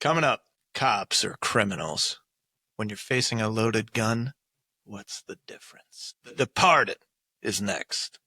Coming up, cops or criminals. When you're facing a loaded gun, what's the difference? The Departed is next.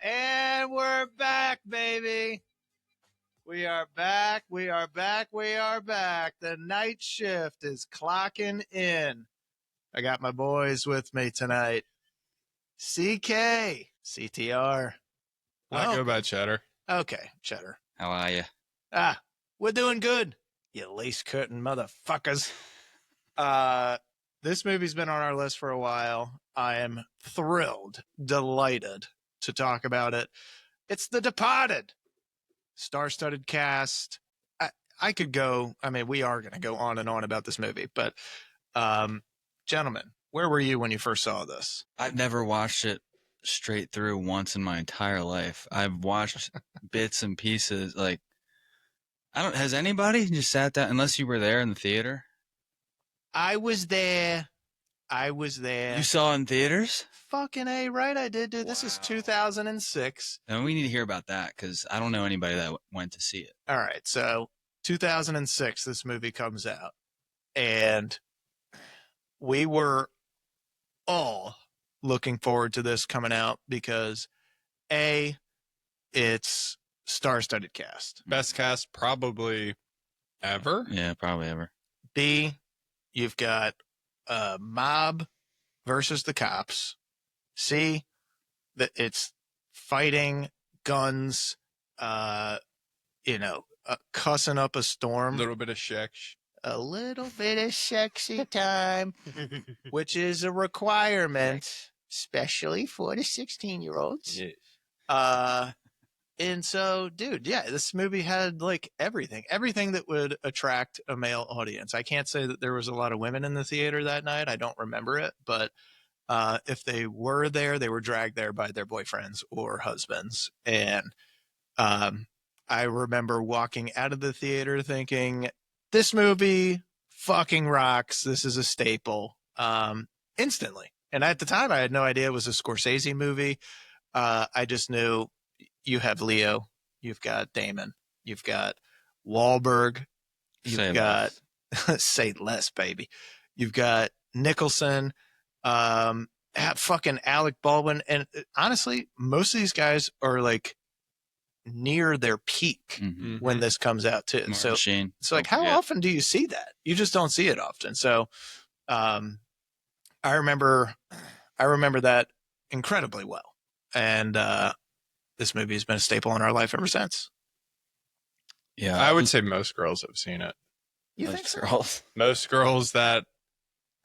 And we're back, baby. We are back. We are back. We are back. The night shift is clocking in. I got my boys with me tonight. CK, CTR. Not go about Cheddar. Okay, Cheddar. How are you? We're doing good, you lace curtain motherfuckers. This movie's been on our list for a while. I am thrilled, delighted to talk about it. It's The Departed. Star-studded cast. I could go, we are going to go on and on about this movie, but gentlemen, where were you when you first saw this? I've never watched it straight through once in my entire life. I've watched bits and pieces. Like, has anybody just sat down, unless you were there in the theater? I was there. You saw it in theaters? Fucking A, right? I did, dude. Wow. This is 2006. And we need to hear about that because I don't know anybody that went to see it. All right. So 2006, this movie comes out. And we were all looking forward to this coming out because A, it's star-studded cast. Best cast probably ever. Yeah, probably ever. B, you've got mob versus the cops. C, that it's fighting, guns, cussing up a storm. A little bit of sex. A little bit of sexy time, which is a requirement, especially for the 16-year-olds. Yes. And so, dude, yeah, this movie had like everything that would attract a male audience. I can't say that there was a lot of women in the theater that night. I don't remember it, but if they were there, they were dragged there by their boyfriends or husbands. And I remember walking out of the theater thinking, this movie fucking rocks. This is a staple instantly. And at the time, I had no idea it was a Scorsese movie. I just knew you have Leo, you've got Damon, you've got Wahlberg, you've got say less, baby. You've got Nicholson, fucking Alec Baldwin, and honestly, most of these guys are like near their peak when this comes out too. Martin Sheen. So like, how often do you see that? You just don't see it often. So, I remember that incredibly well, and this movie has been a staple in our life ever since. Yeah, I would say most girls have seen it. You think so? girls. Most girls that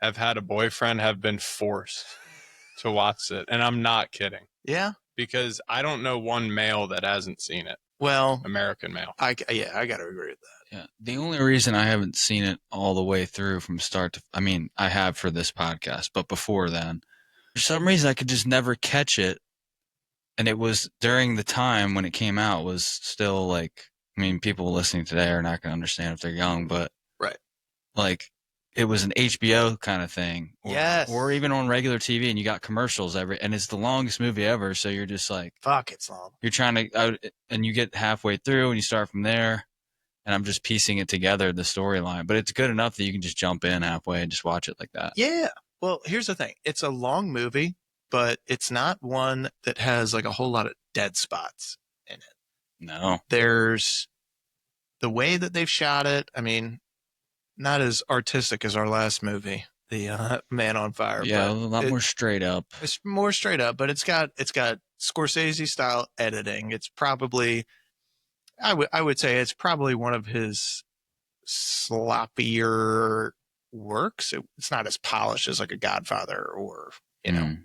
have had a boyfriend have been forced to watch it. And I'm not kidding. Yeah. Because I don't know one male that hasn't seen it. Well, American male. I got to agree with that. Yeah. The only reason I haven't seen it all the way through from start to, I have for this podcast, but before then, for some reason I could just never catch it. And it was during the time when it came out was still like, people listening today are not going to understand if they're young, but right. Like it was an HBO kind of thing. Yes. Or even on regular TV and you got commercials and it's the longest movie ever. So you're just like, fuck, it's long. You're trying to, and you get halfway through and you start from there and I'm just piecing it together, the storyline, but it's good enough that you can just jump in halfway and just watch it like that. Yeah. Well, here's the thing. It's a long movie, but it's not one that has like a whole lot of dead spots in it. No. There's the way that they've shot it. Not as artistic as our last movie, the Man on Fire. Yeah, a lot more straight up. It's more straight up, but it's got Scorsese style editing. It's probably, I would say it's probably one of his sloppier works. It's not as polished as like a Godfather or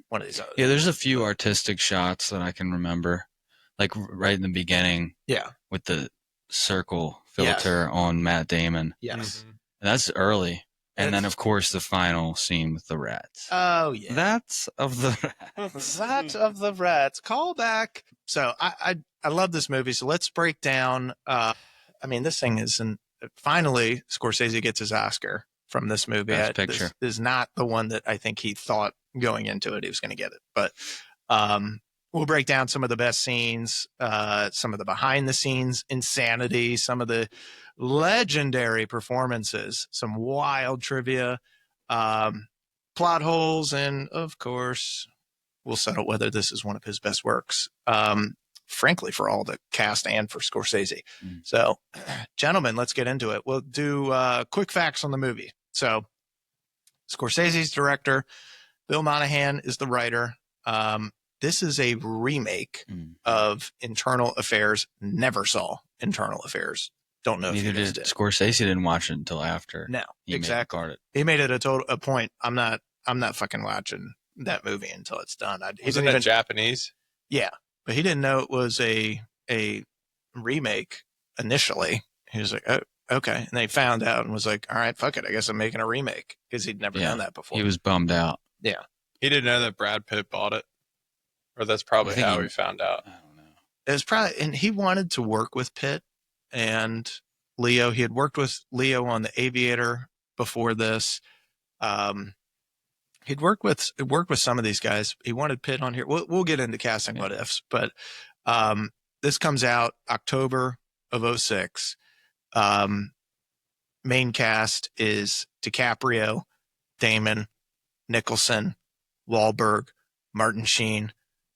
one of these other. Yeah, there's a few artistic shots that I can remember, like right in the beginning. Yeah, with the circle filter on Matt Damon. Yes, and that's early. And then, of course, the final scene with the rats. Oh, yeah. That's of the rats. That of the rats. Call back. So I love this movie. So let's break down. I mean, this thing is finally Scorsese gets his Oscar from this movie. Best Picture. This is not the one that I think he thought going into it he was going to get it. But we'll break down some of the best scenes, some of the behind the scenes insanity, some of the legendary performances, some wild trivia, plot holes, and of course, we'll settle whether this is one of his best works. Frankly, for all the cast and for Scorsese. So, gentlemen, let's get into it. We'll do quick facts on the movie. So, Scorsese's director, Bill Monahan is the writer. This is a remake of Internal Affairs. Never saw Internal Affairs. Don't know Neither if you guys did did. Scorsese. Didn't watch it until after. No, he exactly. made it. He made it a point. I'm not fucking watching that movie until it's done. Wasn't it Japanese? Yeah, but he didn't know it was a remake initially. He was like, oh, okay. And they found out and was like, all right, fuck it. I guess I'm making a remake because he'd never done that before. He was bummed out. Yeah. He didn't know that Brad Pitt bought it. Or that's probably how he found out. I don't know. It was probably, and he wanted to work with Pitt and Leo. He had worked with Leo on The Aviator before this. He'd worked with some of these guys. He wanted Pitt on here. We'll get into casting what ifs, but this comes out October of 2006. Main cast is DiCaprio, Damon, Nicholson, Wahlberg, Martin Sheen,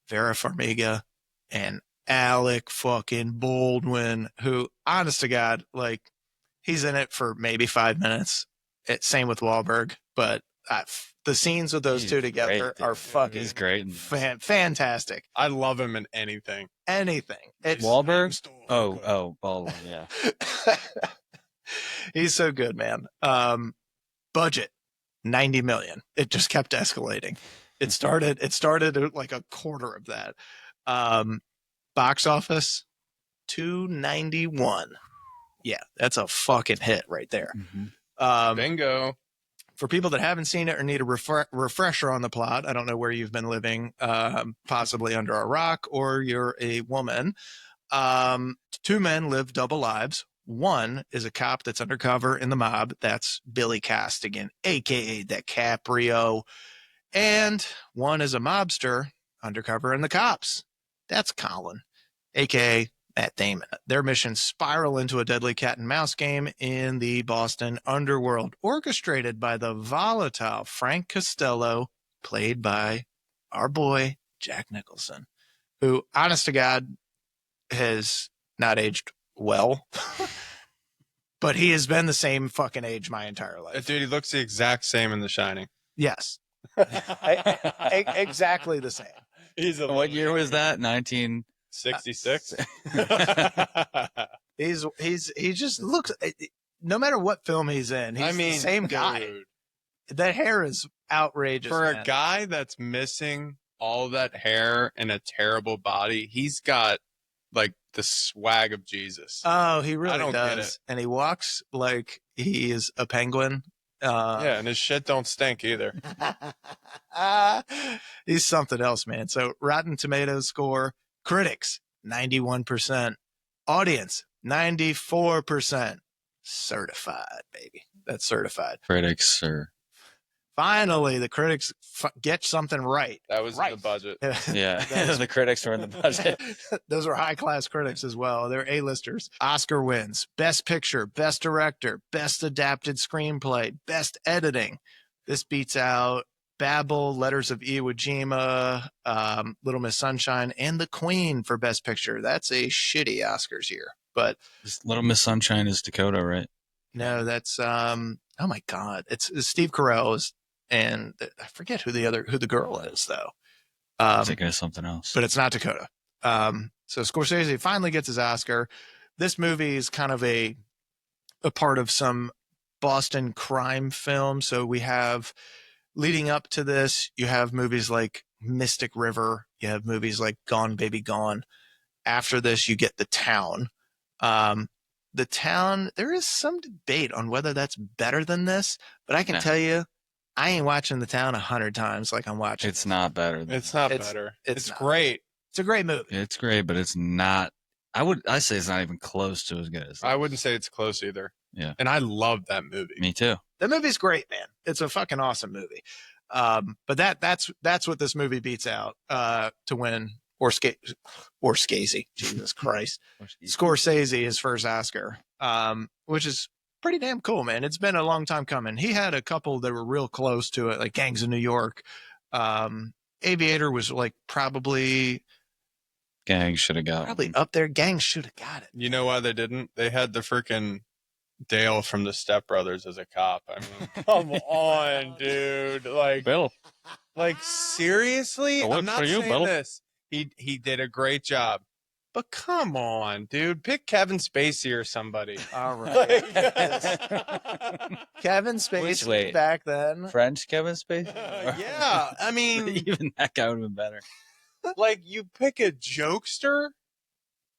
Vera Farmiga, and Alec fucking Baldwin, who, honest to God, like, he's in it for maybe 5 minutes. Same with Wahlberg, but the scenes with those two together are fucking He's great. Fantastic. I love him in anything. It's Wahlberg? Oh, Baldwin, yeah. He's so good, man. Budget, $90 million. It just kept escalating. It started at like a quarter of that. Box office, $291. Yeah, that's a fucking hit right there. Bingo. For people that haven't seen it or need a refresher on the plot, I don't know where you've been living, possibly under a rock, or you're a woman. Two men live double lives. One is a cop that's undercover in the mob. That's Billy Costigan, a.k.a. DiCaprio. And one is a mobster undercover in the cops. That's Colin, a.k.a. Matt Damon. Their missions spiral into a deadly cat and mouse game in the Boston underworld, orchestrated by the volatile Frank Costello, played by our boy, Jack Nicholson, who, honest to God, has not aged well. But he has been the same fucking age my entire life. Dude, he looks the exact same in The Shining. Yes. Exactly the same. What year was that? 1966. He just looks, no matter what film he's in, he's the same guy. Dude, that hair is outrageous. for man. a guy that's missing all that hair and a terrible body, he's got like the swag of Jesus. Oh, he really don't get does. it. And he walks like he is a penguin. Yeah, and his shit don't stink either. He's something else, man. So Rotten Tomatoes score, critics, 91%. Audience, 94%. Certified, baby. That's certified. Critics are... Finally, the critics get something right. That was Right. the budget. Yeah, the critics were in the budget. Those are high-class critics as well. They're A-listers. Oscar wins. Best Picture, Best Director, Best Adapted Screenplay, Best Editing. This beats out Babel, Letters of Iwo Jima, Little Miss Sunshine, and The Queen for Best Picture. That's a shitty Oscars year. But Little Miss Sunshine is Dakota, right? no, that's oh my God. It's Steve Carell and I forget who the girl is though. I'm thinking of something else. But it's not Dakota. So Scorsese finally gets his Oscar. This movie is kind of a part of some Boston crime film. So we have, leading up to this, you have movies like Mystic River. You have movies like Gone Baby Gone. After this, you get The Town. The Town, there is some debate on whether that's better than this, but I can No. tell you, I ain't watching The Town 100 times like I'm watching. It's not better. It's not It's- better. it's It's not. great. It's a great movie. It's great, but it's not. I say it's not even close to as good as. I wouldn't say it's close either. Yeah. And I love that movie. Me too. The movie's great, man. It's a fucking awesome movie. But that's what this movie beats out to win or Scorsese. Jesus Christ. Scorsese, his first Oscar, which is pretty damn cool, man. It's been a long time coming. He had a couple that were real close to it, like Gangs of New York. Aviator was like probably Gang should have got up there. Gangs should have got it. You know why they didn't? They had the freaking Dale from the Step Brothers as a cop. I mean, come on, dude. Bill. Like seriously? I work I'm not for you, saying Bill. this. He did a great job. But come on, dude. Pick Kevin Spacey or somebody. All right. Kevin Which Spacey way? back then. French Kevin Spacey. Yeah, I mean, Even that guy would have been better. like you pick a jokester.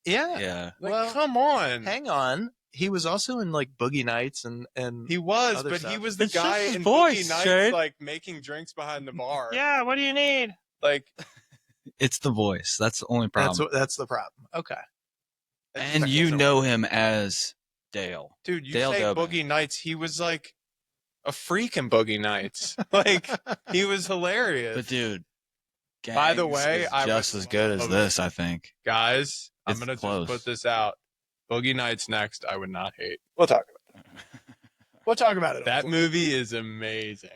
Yeah. Yeah. Like, Well, come on. Hang on. He was also in like Boogie Nights and He was, other but stuff. he was the It's guy just his in voice, Boogie Nights, Shane. like making drinks behind the bar. Yeah, what do you need? Like, It's the voice. That's the only problem. That's the problem. Okay. And you know him as Dale. dude, you Dale say Dobin. Boogie Nights, he was like a freak in Boogie Nights. Like, he was hilarious. But dude, By the Gangs way, is I just would as good as love- this, I think. Guys, I'm It's going to close. just put this out. Boogie Nights next, I would not hate. We'll talk about it. We'll talk about it. That movie is amazing.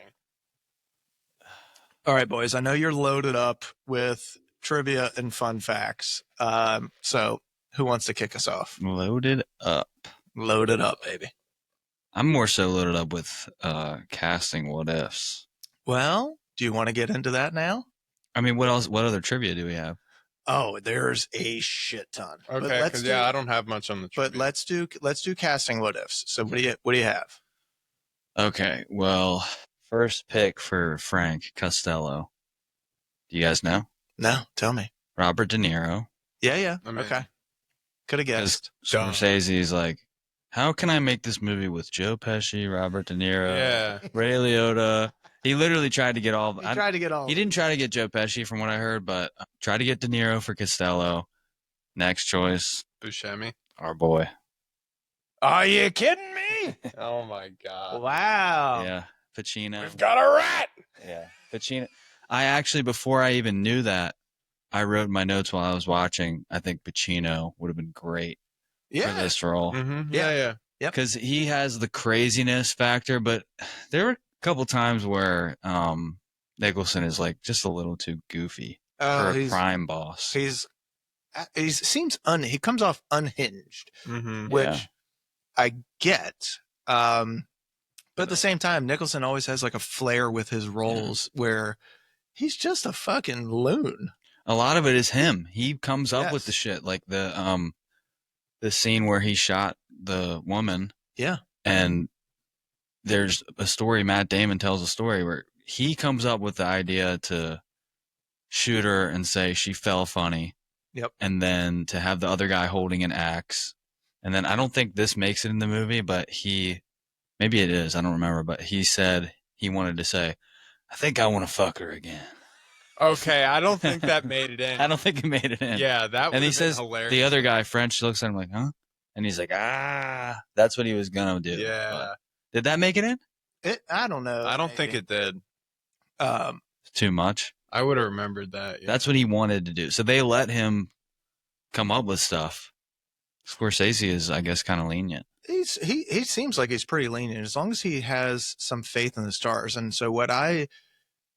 All right, boys. I know you're loaded up with trivia and fun facts. So who wants to kick us off? Loaded up. Load it up, baby. I'm more so loaded up with casting what ifs. Well, do you want to get into that now? I mean, what else? What other trivia do we have? Oh, there's a shit ton. But Okay, let's because do, I don't have much on the But trivia. let's do casting what ifs. So what do you have? Okay, well, first pick for Frank Costello. Do you guys know? No, tell me. Robert De Niro. Yeah. I mean, Okay. Could have guessed. Dumb. Scorsese's like, how can I make this movie with Joe Pesci, Robert De Niro, Yeah. Ray Liotta? He literally tried to get all. He tried to get all. He didn't try to get Joe Pesci, from what I heard, but tried to get De Niro for Costello. Next choice, Buscemi. our boy. Are you kidding me? Oh my god. Wow. Yeah, Pacino. We've got a rat. Yeah, Pacino. I actually, before I even knew that, I wrote in my notes while I was watching. I think Pacino would have been great for Yeah. this role Mm-hmm. Yeah. Yeah. because he has the craziness factor. But there were a couple times where Nicholson is like just a little too goofy for a crime boss. He comes off unhinged, Mm-hmm. which Yeah. I get. But at the same time, Nicholson always has like a flair with his roles where he's just a fucking loon. A lot of it is him. He comes up with Yes. the shit, like the scene where he shot the woman. Yeah. And there's a story. Matt Damon tells a story where he comes up with the idea to shoot her and say she fell funny. Yep. And then to have the other guy holding an axe. And then I don't think this makes it in the movie, but maybe it is. I don't remember. But he said he wanted to say, I think I want to fuck her again. Okay, I don't think that made it in. I don't think he made it in. Yeah, that would And he have been says, hilarious. the other guy, French, looks at him like, huh? And he's like, that's what he was going to do. Yeah. But did that make it in? I don't know. I don't think maybe. it did. Too much. I would have remembered that. Yeah. That's what he wanted to do. So they let him come up with stuff. Scorsese is, I guess, kind of lenient. He seems like he's pretty lenient as long as he has some faith in the stars. And so what I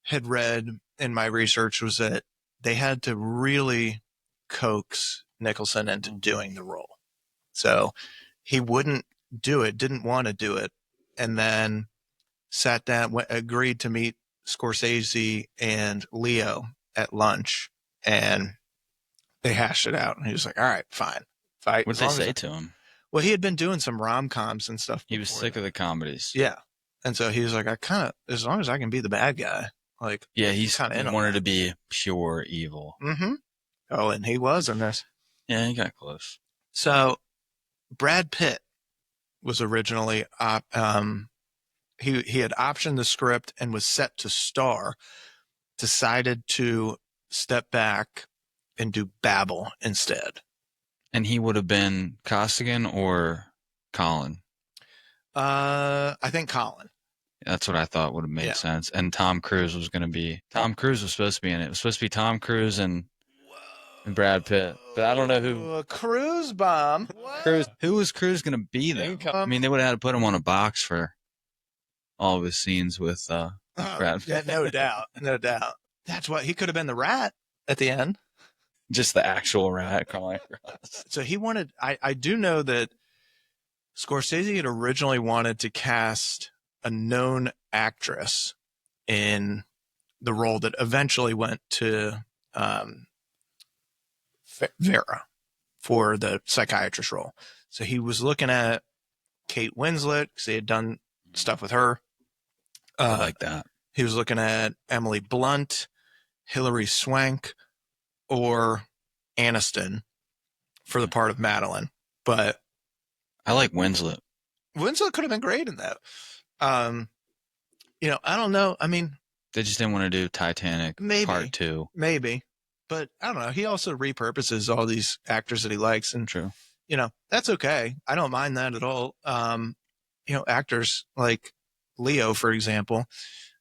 had read in my research was that they had to really coax Nicholson into doing the role. So he wouldn't do it, didn't want to do it, and then sat down, agreed to meet Scorsese and Leo at lunch, and they hashed it out. And he was like, all right, fine. Fight. What did they say to him? Well, he had been doing some rom-coms and stuff. He was before sick that. of the comedies. Yeah. And so he was like, as long as I can be the bad guy, like, Yeah, he kinda in on wanted that. to be pure evil. mm-hmm. Oh, and he was in this. Yeah, he got close. So Brad Pitt was originally he had optioned the script and was set to star, decided to step back and do Babel instead. And he would have been Costigan or Colin. I think Colin. That's what I thought would have made sense. And Tom Cruise was supposed to be in it. It was supposed to be Tom Cruise and Brad Pitt. But I don't know who. Cruise bomb. Cruise. Who was Cruise going to be though? I mean, they would have had to put him on a box for all of his scenes with Brad Pitt. Yeah, no doubt. No doubt. That's what he could have been, the rat at the end. Just the actual rat calling. So he wanted, I do know that Scorsese had originally wanted to cast a known actress in the role that eventually went to Vera for the psychiatrist role. So he was looking at Kate Winslet because he had done stuff with her. I like that. He was looking at Emily Blunt, Hilary Swank, or Aniston for the part of Madeline. But I like Winslet. Winslet could have been great in that. I don't know. I mean, they just didn't want to do Titanic Part 2. Maybe. But I don't know. He also repurposes all these actors that he likes. And, true. That's okay. I don't mind that at all. Actors like Leo, for example,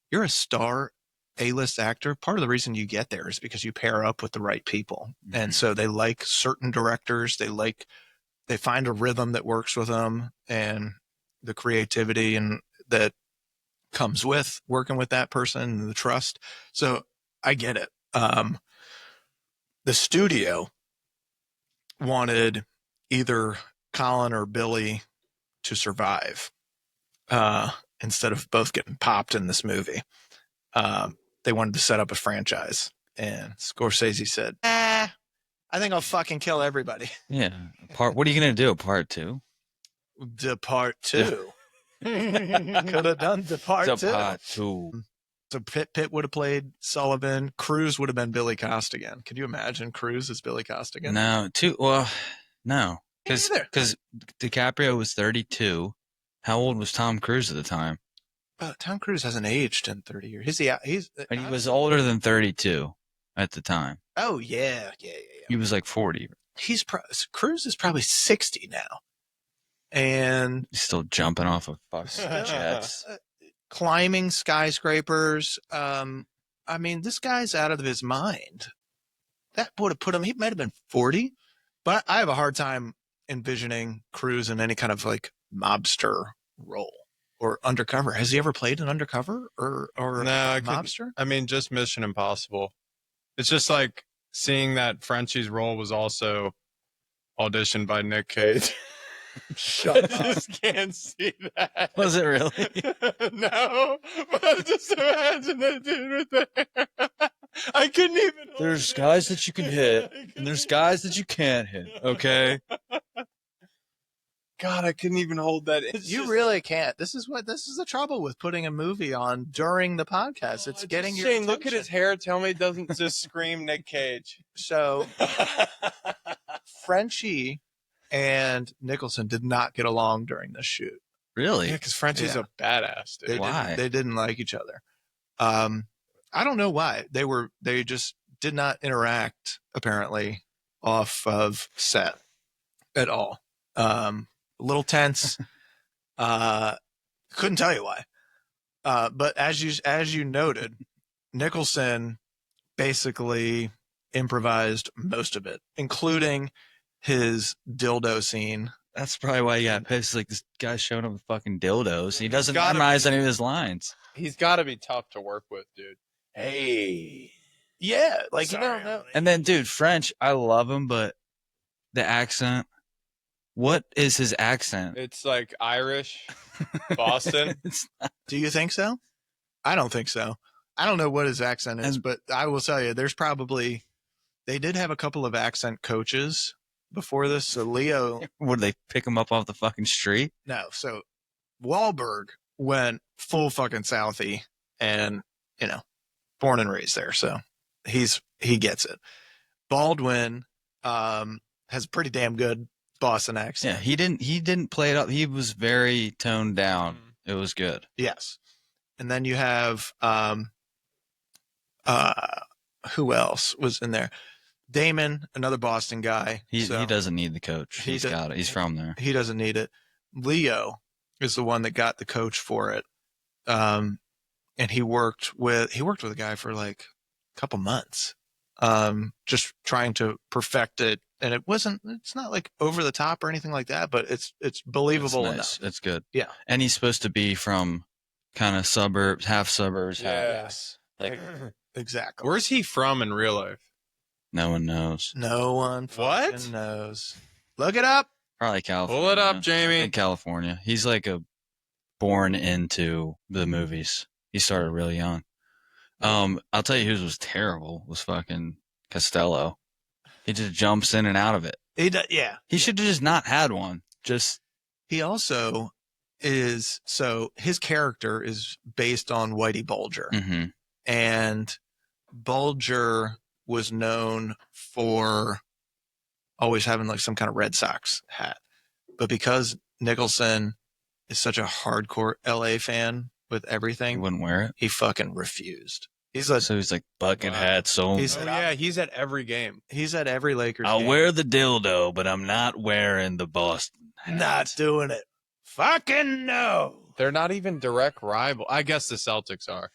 you're a star A-list actor. Part of the reason you get there is because you pair up with the right people. Mm-hmm. And so they like certain directors. They find a rhythm that works with them and the creativity and that comes with working with that person and the trust. So I get it. The studio wanted either Colin or Billy to survive instead of both getting popped in this movie. They wanted to set up a franchise. And Scorsese said, I think I'll fucking kill everybody. Yeah. What are you going to do? Part 2? Part 2. Could have done Part 2. So Pitt would have played Sullivan. Cruise would have been Billy Costigan. Could you imagine Cruise as Billy Costigan? No. No. Because DiCaprio was 32. How old was Tom Cruise at the time? Tom Cruise hasn't aged in 30 years. He was older than 32 at the time. Oh, yeah. He was like 40. Cruise is probably 60 now. And he's still jumping off of fucking jets. Climbing skyscrapers. This guy's out of his mind. That would have put him, he might have been 40. But I have a hard time envisioning Cruise in any kind of like mobster role or undercover. Has he ever played an undercover or no, mobster? Just Mission Impossible. It's just like seeing that Frenchie's role was also auditioned by Nick Cage. Shut up. I just can't see that. Was it really? No, but just imagine that dude with there. I couldn't even. There's guys that you can hit, and there's guys that you can't hit. Okay. God, I couldn't even hold that. Really can't. This is the trouble with putting a movie on during the podcast. It's getting your attention. Look at his hair. Tell me it doesn't just scream Nick Cage. So, Frenchie and Nicholson did not get along during this shoot. Really? Yeah, because Frenchie's a badass, dude. Why? They didn't like each other. I don't know why. They just did not interact, apparently, off of set at all. A little tense. Couldn't tell you why. But as you noted, Nicholson basically improvised most of it, including his dildo scene. That's probably why he got pissed. Like, this guy's showing up with fucking dildos. He doesn't memorize any of his lines. He's got to be tough to work with, dude. Hey. Yeah. Like, you don't know. And then, dude, French, I love him, but the accent. What is his accent? It's like Irish, Boston. Do you think so? I don't think so. I don't know what his accent is, but I will tell you, they did have a couple of accent coaches before this. So Leo. Would they pick him up off the fucking street? No. So Wahlberg went full fucking Southie and, born and raised there. So he gets it. Baldwin has pretty damn good Boston Yeah, accent. he didn't play it up. He was very toned down. It was good. Yes. And then you have who else was in there? Damon, another Boston guy. He doesn't need the coach. He's got it. He's from there. He doesn't need it. Leo is the one that got the coach for it. And he worked with a guy for like a couple months. Just trying to perfect it. And it's not like over the top or anything like that, but it's believable Nice. enough. It's good. Yeah. And he's supposed to be from kind of suburbs, half suburbs. Yes. Like, Exactly. Where's he from in real life? no one knows. No one What? fucking knows. Look it up. Probably California. Pull it up, Jamie. In California. He's like born into the movies. He started really young. I'll tell you who was terrible was fucking Costello. He just jumps in and out of it. He should have just not had one. He also is, so his character is based on Whitey Bulger. Mm-hmm. And Bulger was known for always having like some kind of Red Sox hat. But because Nicholson is such a hardcore LA fan with He everything, wouldn't wear it. he fucking refused. So he's like bucket hat. So He's- Oh yeah, he's at every game. He's at every Lakers I'll game. wear the dildo, but I'm not wearing the Boston hat. Not doing it. Fucking no. They're not even direct rival. I guess the Celtics are.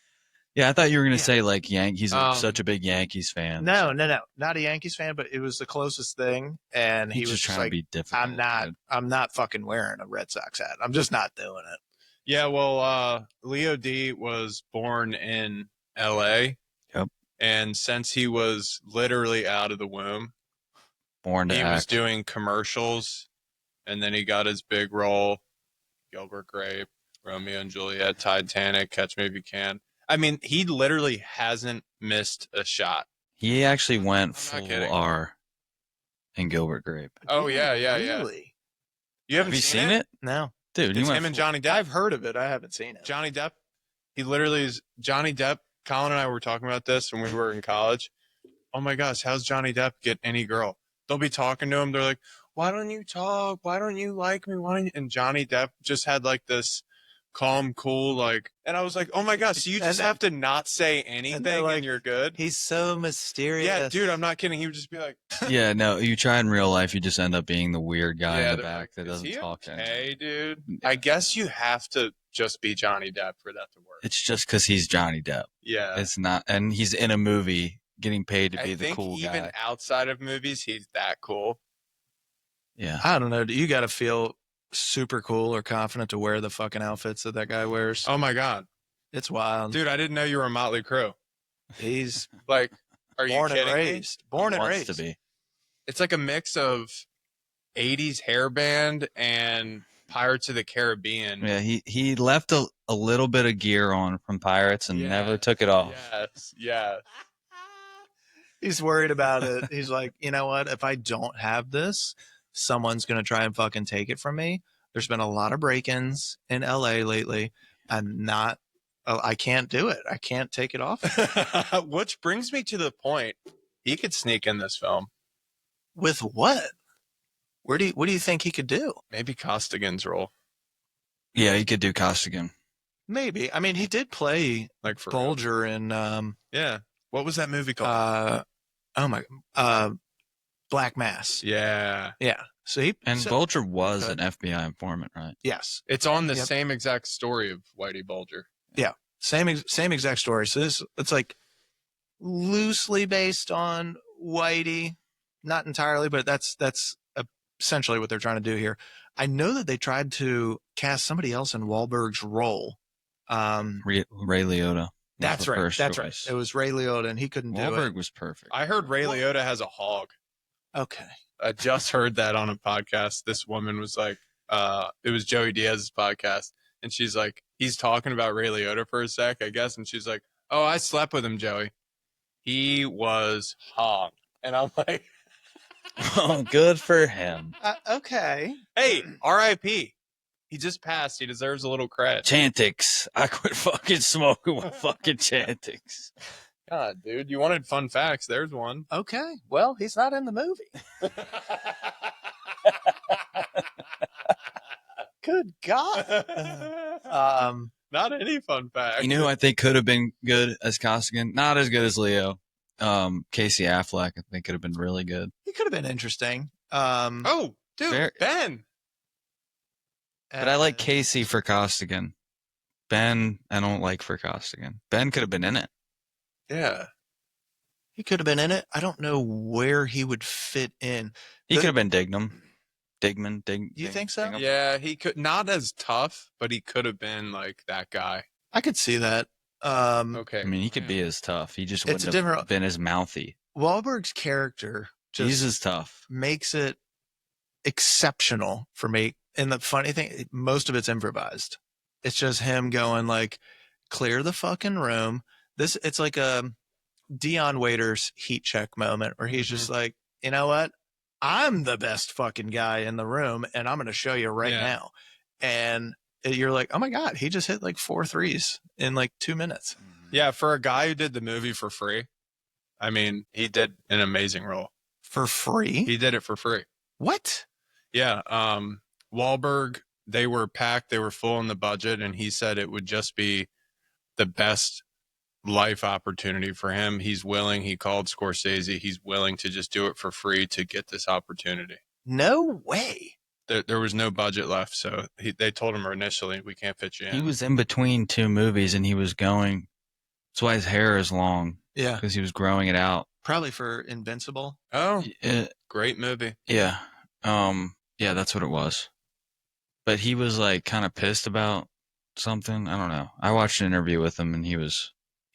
Yeah, I thought you were gonna Yeah. say like he's such a big Yankees fan. No. Not a Yankees fan, but it was the closest thing. And he He's was just just trying like, to be difficult. I'm not fucking wearing a Red Sox hat. I'm just not doing it. Yeah, well, Leo D was born in L.A. Yep. And since he was literally out of the womb, Born to he act. was doing commercials, and then he got his big role, Gilbert Grape, Romeo and Juliet, Titanic, Catch Me If You Can. I mean, he literally hasn't missed a shot. He actually went not full kidding. R in Gilbert Grape. Oh, yeah. Really? You haven't Have you seen it? No. Dude, you It's went him and full- Johnny Depp. I've heard of it. I haven't seen it. Johnny Depp. He literally is Johnny Depp. Colin and I were talking about this when we were in college. Oh my gosh, how's Johnny Depp get any girl? They'll be talking to him. They're like, why don't you talk? Why don't you like me? Why don't you? And Johnny Depp just had like this calm, cool, like, and I was like, oh my gosh, so you just have to not say anything and you're good? He's so mysterious. Yeah, dude, I'm not kidding. He would just be like, Yeah, no, you try in real life, you just end up being the weird guy in the they're back like, that "Is doesn't he talk to anyone. okay, dude? I guess you have to just be Johnny Depp for that to work. It's just because he's Johnny Depp. Yeah. It's not, and he's in a movie getting paid to be I the think cool even guy. outside of movies, he's that cool. Yeah. I don't know. You got to feel super cool or confident to wear the fucking outfits that guy wears. Oh my God. It's wild. Dude, I didn't know you were a Motley Crue. He's Like, are you born and kidding me? raised. Born and Wants raised. to be. It's like a mix of 80s hair band and Pirates of the Caribbean. Yeah, he left a little bit of gear on from Pirates and Yeah. never took it off. Yes, yes. He's worried about it. He's like, you know what? If I don't have this, someone's going to try and fucking take it from me. There's been a lot of break-ins in LA lately. I can't do it. I can't take it off. Which brings me to the point. He could sneak in this film. With what? What do you think he could do? Maybe Costigan's role. Yeah, he could do Costigan. Maybe. I mean, he did play Like for real. Bulger in Yeah. What was that movie called? Black Mass. Yeah. Yeah. So he And so- Bulger was Okay. an FBI informant, right? yes. It's on the Yep. same exact story of Whitey Bulger. Same exact story. So it's like loosely based on Whitey, not entirely, but that's essentially what they're trying to do here. I know that they tried to cast somebody else in Wahlberg's role. Ray Liotta. was That's the right. first That's choice. right. It was Ray Liotta, and he couldn't do Wahlberg it. was perfect. I heard Ray Liotta has a hog. Okay. I just heard that on a podcast. This woman was like, it was Joey Diaz's podcast. And she's like, he's talking about Ray Liotta for a sec, I guess. And she's like, oh, I slept with him, Joey. He was hog. And I'm like, Oh, good for him. Okay. hey, RIP. He just passed. He deserves a little credit. Chantix. I quit fucking smoking with fucking Chantix. God, dude, you wanted fun facts. There's one. Okay. Well, he's not in the movie. Good God. Not any fun fact. You know who I think could have been good as Costigan? Not as good as Leo. Casey Affleck, I think could have been really good. He could have been interesting. Oh, dude, Ben. But I like Casey for Costigan. Ben, I don't like for Costigan. Ben could have been in it. Yeah. He could have been in it. I don't know where he would fit in. He could have been Dignam. Digman. You think so? Dignam. Yeah, he could, not as tough, but he could have been like that guy. I could see that. Okay. I mean, he could be as tough. He just It's wouldn't have been as mouthy. Wahlberg's character He's just as tough. makes it exceptional for me. And the funny thing, most of it's improvised. It's just him going like, clear the fucking room. It's like a Dion Waiters heat check moment where he's just like, you know what? I'm the best fucking guy in the room, and I'm going to show you right now. And you're like, oh my God, he just hit like 4 threes in like 2 minutes. Yeah, for a guy who did the movie for free, I mean, he did an amazing role. For free? He did it for free. What? Yeah. Wahlberg, they were packed, they were full in the budget, and he said it would just be the best life opportunity for him. He's willing. He called Scorsese. He's willing to just do it for free to get this opportunity. No way. There was no budget left, so they told him initially, we can't fit you in. He was in between 2 movies, and he was going. That's why his hair is long. Yeah. Because he was growing it out. Probably for Invincible. Oh, great movie. Yeah. Yeah, that's what it was. But he was like kind of pissed about something. I don't know. I watched an interview with him, and he was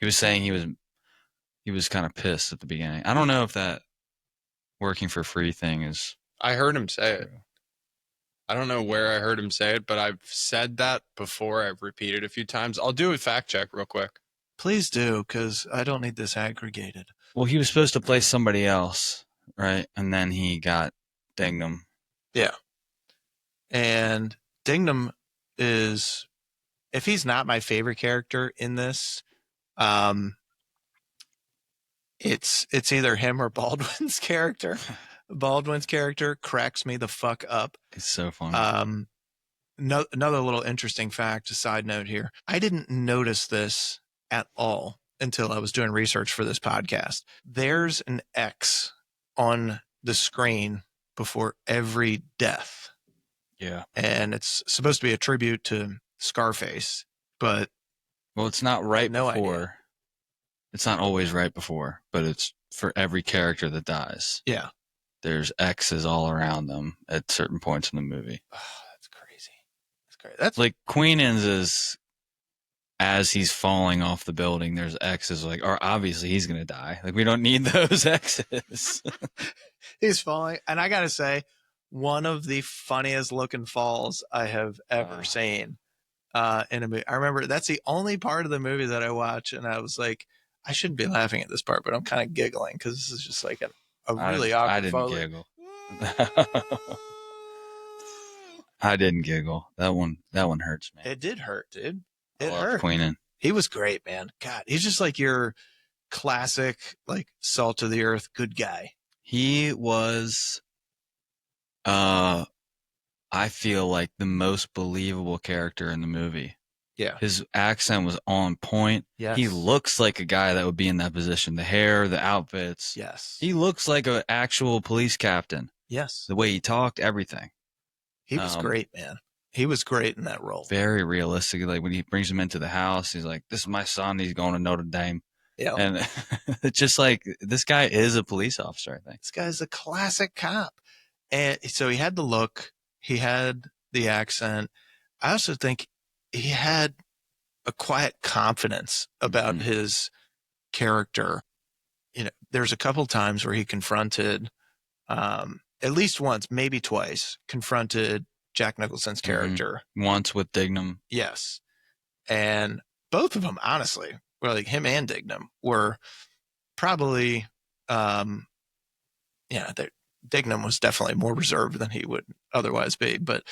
saying he was kind of pissed at the beginning. I don't know if that working for free thing is. I heard him say it. I don't know where I heard him say it, but I've said that before. I've repeated a few times. I'll do a fact check real quick. Please do, because I don't need this aggregated. Well, he was supposed to play somebody else, right? And then he got Dignam. Yeah. And Dignam is, if he's not my favorite character in this, it's either him or Baldwin's character. Baldwin's character cracks me the fuck up. It's so funny. Another little interesting fact, a side note here. I didn't notice this at all until I was doing research for this podcast. There's an X on the screen before every death. Yeah. And it's supposed to be a tribute to Scarface, but well, it's not right no before. idea. It's not always right before, but it's for every character that dies. Yeah. There's X's all around them at certain points in the movie. Oh, that's crazy. That's crazy. That's like Queenan's is as he's falling off the building, there's X's like, or obviously he's going to die. Like, we don't need those X's. He's falling. And I got to say, one of the funniest looking falls I have ever seen in a movie. I remember that's the only part of the movie that I watch. And I was like, I shouldn't be laughing at this part, but I'm kind of giggling because this is just like a really awkward I didn't fall. giggle. I didn't giggle. That one hurts, man. It did hurt, dude. It I love hurt. Queenan. He was great, man. God, he's just like your classic, like salt of the earth, good guy. He was, I feel like the most believable character in the movie. Yeah. His accent was on point. Yes. He looks like a guy that would be in that position. The hair, the outfits. Yes. He looks like an actual police captain. Yes. The way he talked, everything. He was great, man. He was great in that role. Very realistic. Like when he brings him into the house, he's like, "This is my son. He's going to Notre Dame." Yeah. And it's just like, this guy is a police officer, I think. This guy's a classic cop. And so he had the look, he had the accent. I also think he had a quiet confidence about his character. You know, there's a couple times where he confronted, at least once, maybe twice, confronted Jack Nicholson's character. Once with Dignam. Yes. And both of them, honestly, were like him and Dignam were probably, Dignam was definitely more reserved than he would otherwise be. But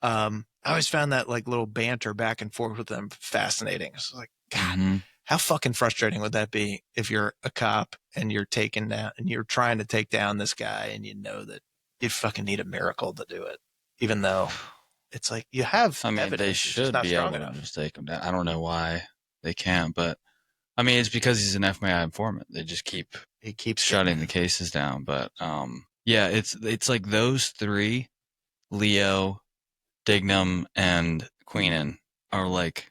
I always found that like little banter back and forth with them fascinating. It's like, God, how fucking frustrating would that be if you're a cop and you're taking down and you're trying to take down this guy and you know that you fucking need a miracle to do it. even though it's like you have I mean, evidence, they it's just should not be strong able to enough. just take him down. I don't know why they can't, but I mean, it's because he's an FBI informant. They just keep He keeps shutting the cases down. But yeah, it's like those three, Leo, Dignam, and Queenan, are like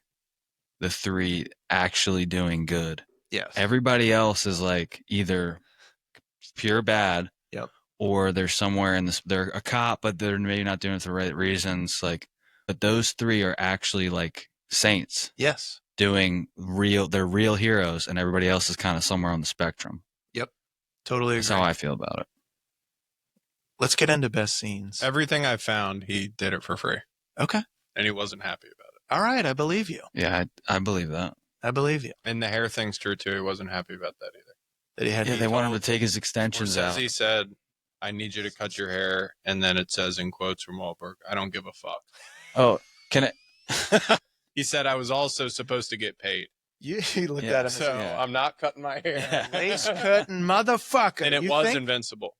the three actually doing good. Yes. Everybody else is like either pure bad, Yep. or they're somewhere in this. They're a cop, but they're maybe not doing it for the right reasons. Like, but those three are actually like saints. Yes. Doing real, they're real heroes, and everybody else is kind of somewhere on the spectrum. Yep. Totally agree. That's how I feel about it. Let's get into best scenes. Everything I found, he did it for free, Okay. and he wasn't happy about it. All right. I believe you. Yeah, I believe that. I believe you. And the hair thing's true too. He wasn't happy about that either. That he had Yeah, to they eat want all- him to take his extensions out. Scorsese said, "I need you to cut your hair," and then it says in quotes from Wahlberg, "I don't give a fuck." Oh, can I? He said, "I was also supposed to get paid, You looked Yeah, at him. so Yeah. I'm not cutting my hair." Lace cutting motherfucker. And it You was think? invincible.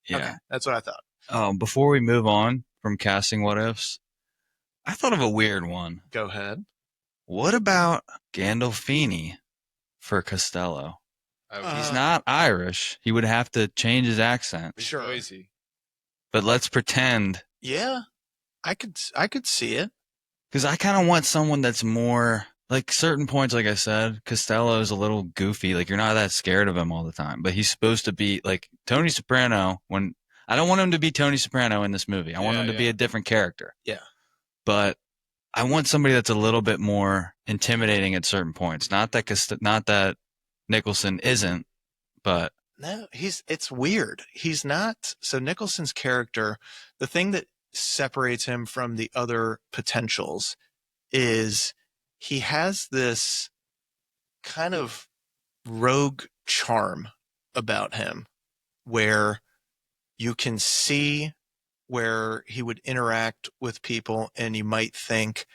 Yeah. Okay. That's what I thought. Before we move on from casting what ifs, I thought of a weird one. Go ahead. What about Gandolfini for Costello? He's not Irish. He would have to change his accent. Sure. Noisy. But let's pretend, Yeah. I could see it. because I kind of want someone that's more like certain points. Like I said, Costello is a little goofy. Like you're not that scared of him all the time, but he's supposed to be like Tony Soprano. When I don't want him to be Tony Soprano in this movie. I want him to be a different character. Yeah. But I want somebody that's a little bit more intimidating at certain points. Not that Nicholson isn't, but No, it's weird. He's not. So Nicholson's character, the thing that separates him from the other potentials is he has this kind of rogue charm about him where you can see where he would interact with people and you might think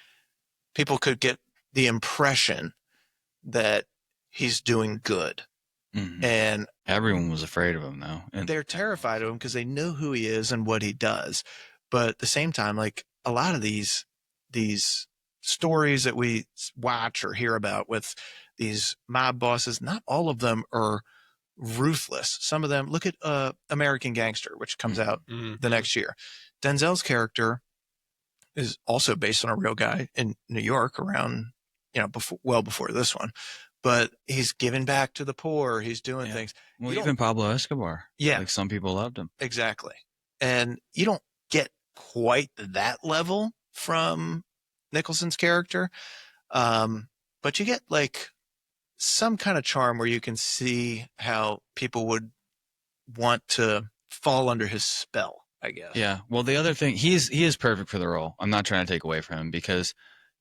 people could get the impression that he's doing good. And everyone was afraid of him though. And they're terrified of him because they know who he is and what he does. But at the same time, like a lot of these stories that we watch or hear about with these mob bosses, not all of them are ruthless. Some of them, look at American Gangster, which comes out the next year. Denzel's character is also based on a real guy in New York around, before this one. But he's giving back to the poor. He's doing things. Well, even Pablo Escobar. Yeah. Like some people loved him. Exactly. And you don't get quite that level from Nicholson's character. But you get like some kind of charm where you can see how people would want to fall under his spell, I guess. Yeah. Well, the other thing, he is perfect for the role. I'm not trying to take away from him because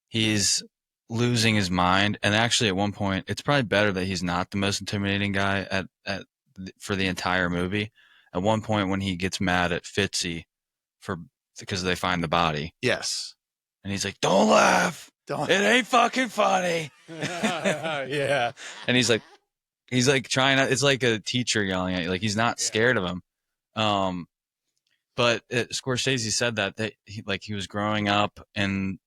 he's losing his mind. And actually at one point, it's probably better that he's not the most intimidating guy for the entire movie. At one point when he gets mad at Fitzy because they find the body. Yes. And he's like, "Don't laugh. Don't. It ain't fucking funny." Yeah. And he's like trying to, it's like a teacher yelling at you. Like he's not scared of him. But Scorsese said that he was growing up and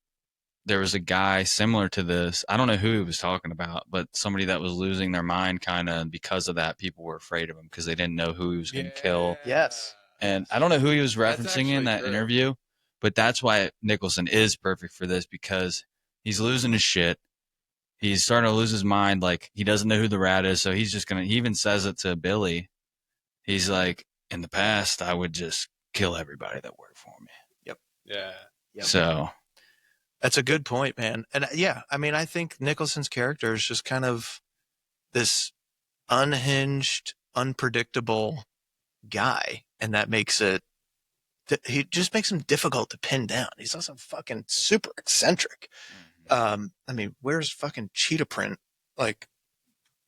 there was a guy similar to this. I don't know who he was talking about, but somebody that was losing their mind kind of because of that. People were afraid of him because they didn't know who he was going to kill. Yes. And I don't know who he was referencing in that true. interview, but that's why Nicholson is perfect for this because he's losing his shit. He's starting to lose his mind. Like he doesn't know who the rat is. So he's just he even says it to Billy. He's like, "In the past, I would just kill everybody that worked for me." Yep. Yeah. Yep. So that's a good point, man. And yeah, I mean, I think Nicholson's character is just kind of this unhinged, unpredictable guy. And that makes he just makes him difficult to pin down. He's also fucking super eccentric. I mean, where's fucking cheetah print? Like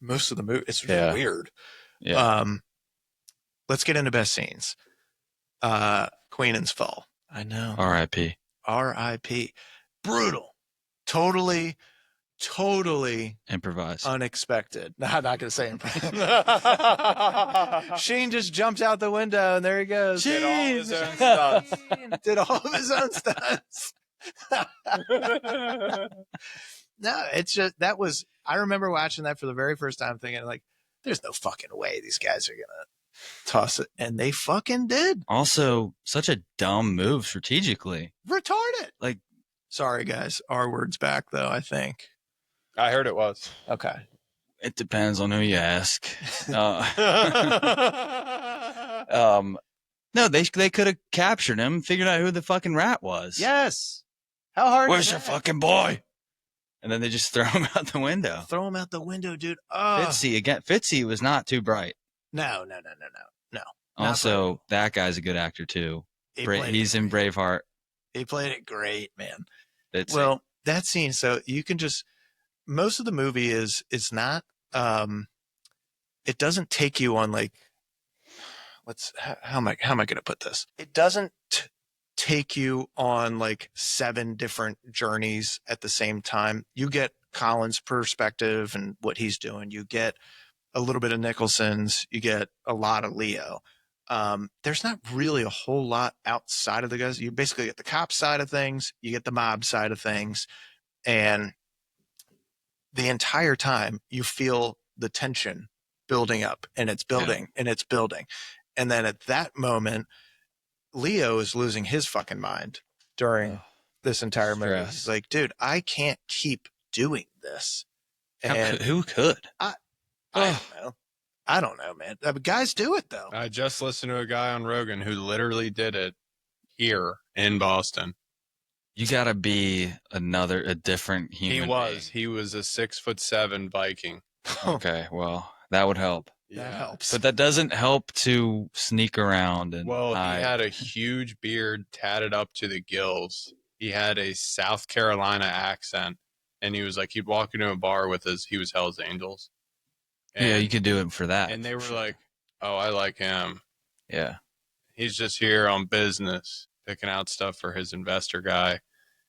most of the movie, it's really weird. yeah. Let's get into best scenes. Queenan's fall. I know. R.I.P. R.I.P. Brutal. Totally totally Improvise. unexpected. No, I'm not going to say impressive. Sheen just jumps out the window and there he goes. Did all his own stunts. Did all of his own stunts. No, it's just I remember watching that for the very first time thinking like, there's no fucking way these guys are going to toss it. And they fucking did. Also, such a dumb move strategically. Retarded. Like, sorry guys. R word's back though, I think. I heard it was. Okay. it depends on who you ask. No, they could have captured him, figured out who the fucking rat was. Yes. How hard Where's is your that? fucking boy? And then they just throw him out the window. Throw him out the window, dude. Oh. Fitzy was not too bright. No. Also, that guy's a good actor too. He's in Braveheart. He played it great, man. Fitzy. That scene, so you can just, most of the movie is not, it doesn't take you on like, how am I going to put this? It doesn't take you on like 7 different journeys at the same time. You get Colin's perspective and what he's doing. You get a little bit of Nicholson's. You get a lot of Leo. There's not really a whole lot outside of the guys. You basically get the cop side of things. You get the mob side of things. And the entire time you feel the tension building up and it's building and it's building. And then at that moment, Leo is losing his fucking mind during this entire movie. He's like, dude, I can't keep doing this. And who could? I don't know, man. Guys do it though. I just listened to a guy on Rogan who literally did it here in Boston. You gotta be a different human. He was a 6'7" Viking. Okay, well, that would help. That helps. But that doesn't help to sneak around and hide. He had a huge beard tatted up to the gills. He had a South Carolina accent, and he was like, he'd walk into a bar with he was Hell's Angels. And, you could do it for that. And they were like, oh, I like him. Yeah. He's just here on business, picking out stuff for his investor guy.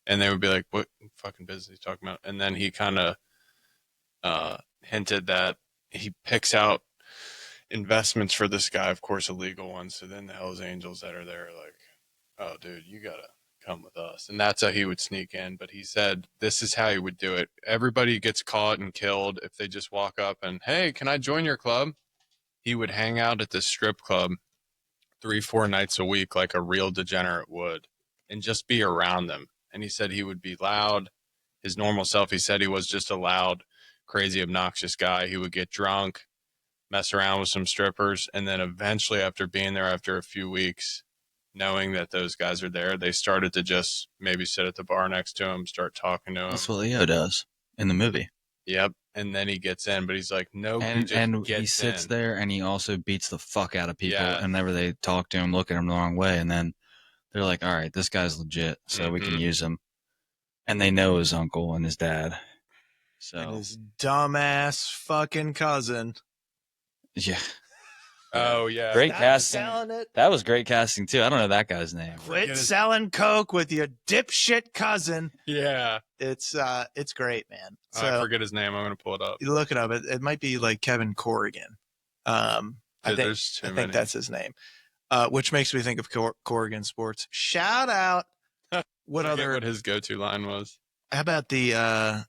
And they would be like, what fucking business are you talking about? And then he kind of hinted that he picks out investments for this guy, of course, illegal ones. So then the Hells Angels that are there are like, oh, dude, you got to come with us. And that's how he would sneak in. But he said this is how he would do it. Everybody gets caught and killed if they just walk up and, hey, can I join your club? He would hang out at this strip club 3-4 nights a week like a real degenerate would and just be around them. And he said he would be loud. His normal self, he said he was just a loud, crazy, obnoxious guy. He would get drunk, mess around with some strippers, and then eventually after being there after a few weeks, knowing that those guys are there, they started to just maybe sit at the bar next to him, start talking to him. That's what Leo does in the movie. Yep. And then he gets in, but he's like, no. And he sits there and he also beats the fuck out of people. And whenever they talk to him, look at him the wrong way. And then they're like, all right, this guy's legit, so we can use him. And they know his uncle and his dad. So. And his dumbass fucking cousin. Yeah. Oh, yeah. Great casting. That was great casting, too. I don't know that guy's name. Quit selling coke with your dipshit cousin. Yeah. It's great, man. So, I forget his name. I'm going to pull it up. You look it up. It might be like Kevin Corrigan. I think that's his name. Which makes me think of Corrigan Sports. Shout out. What his go-to line was? How about the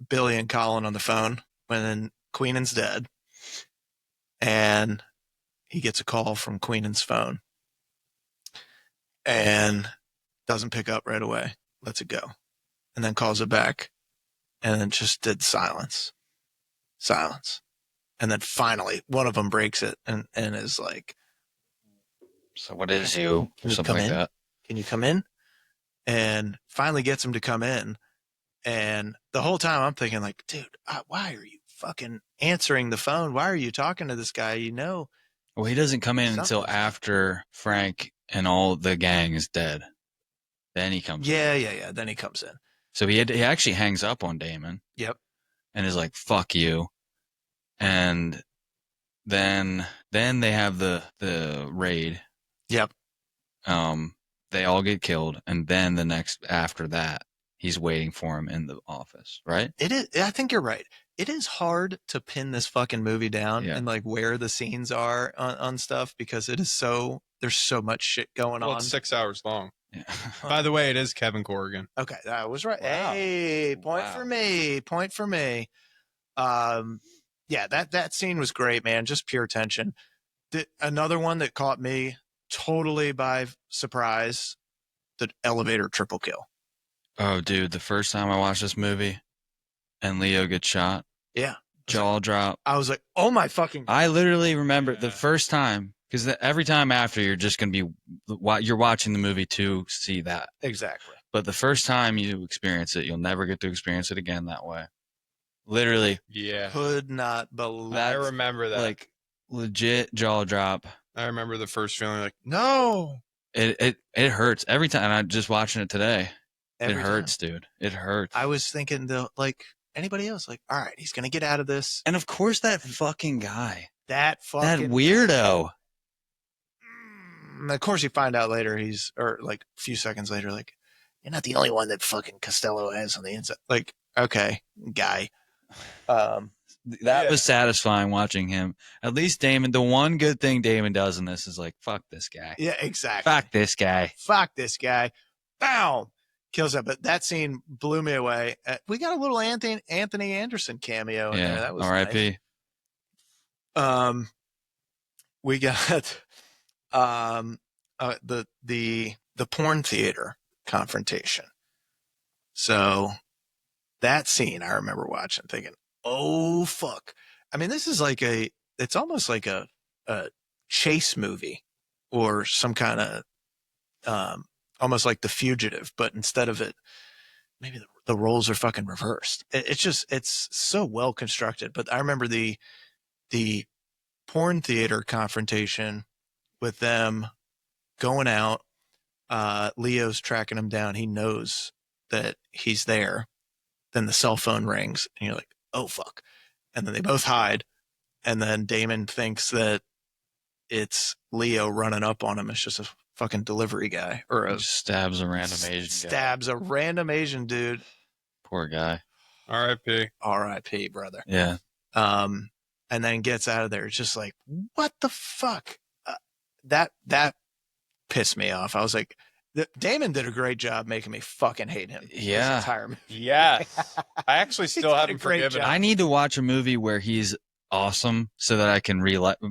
Billy and Colin on the phone when Queenan's dead, and he gets a call from Queenan's phone, and doesn't pick up right away. Lets it go, and then calls it back, and then just did silence, and then finally one of them breaks it and is like, "So what is you?" Or something like that. Can you come in? And finally gets him to come in. And the whole time I'm thinking like, dude, why are you fucking answering the phone? Why are you talking to this guy? You know. Well, he doesn't come in until after Frank and all the gang is dead. Then he comes in. Yeah. Then he comes in. So he actually hangs up on Damon. Yep. And is like, fuck you. And then they have the raid. Yep. They all get killed, and then after that, he's waiting for him in the office, right? It is. I think you're right. It is hard to pin this fucking movie down Yeah. and like where the scenes are on stuff because it is so there's so much shit going Well, on. it's 6 hours long. Yeah. By the way, it is Kevin Corrigan. Okay, I was right. Wow. Hey, point Wow. for me. Point for me. Yeah, that scene was great, man. Just pure tension. Another one that caught me totally by surprise: the elevator triple kill. Oh, dude, the first time I watched this movie and Leo gets shot, Yeah, jaw drop. I was like, oh my fucking. I literally remember the first time, because every time after you're just going to be, you're watching the movie to see that. Exactly. But the first time you experience it, you'll never get to experience it again that way. Literally. Yeah. Could not believe. I remember that. Like, legit jaw drop. I remember the first feeling like, no. It hurts every time. And I'm just watching it today. Every it hurts, dude. It hurts. I was thinking, like anybody else, like, all right, he's gonna get out of this. And of course, that fucking guy, That fucking weirdo. Of course, you find out later or like a few seconds later, like, you're not the only one that fucking Costello has on the inside. Like, okay, guy. That was satisfying watching him. At least Damon, the one good thing Damon does in this is like, fuck this guy. Yeah, exactly. Fuck this guy. Fuck this guy. Bow. Kills that. But that scene blew me away. We got a little Anthony Anderson cameo in there. That was R.I.P. Nice. We got the porn theater confrontation. So that scene I remember watching thinking, oh fuck. I mean, this is like it's almost like a chase movie or some kind of almost like The Fugitive, but instead of it, maybe the roles are fucking reversed. It's so well constructed. But I remember the porn theater confrontation with them going out. Leo's tracking him down. He knows that he's there. Then the cell phone rings and you're like, oh fuck. And then they both hide. And then Damon thinks that it's Leo running up on him. It's just a fucking delivery guy or He just stabs a random Asian guy. Stabs a random Asian dude. Poor guy. R.I.P. R.I.P. brother. Yeah. And then gets out of there. It's just like, what the fuck? That pissed me off. I was like, Damon did a great job making me fucking hate him. Yeah. This entire movie. Yes. I actually still did a haven't great forgiven job. him. I need to watch a movie where he's awesome so that I can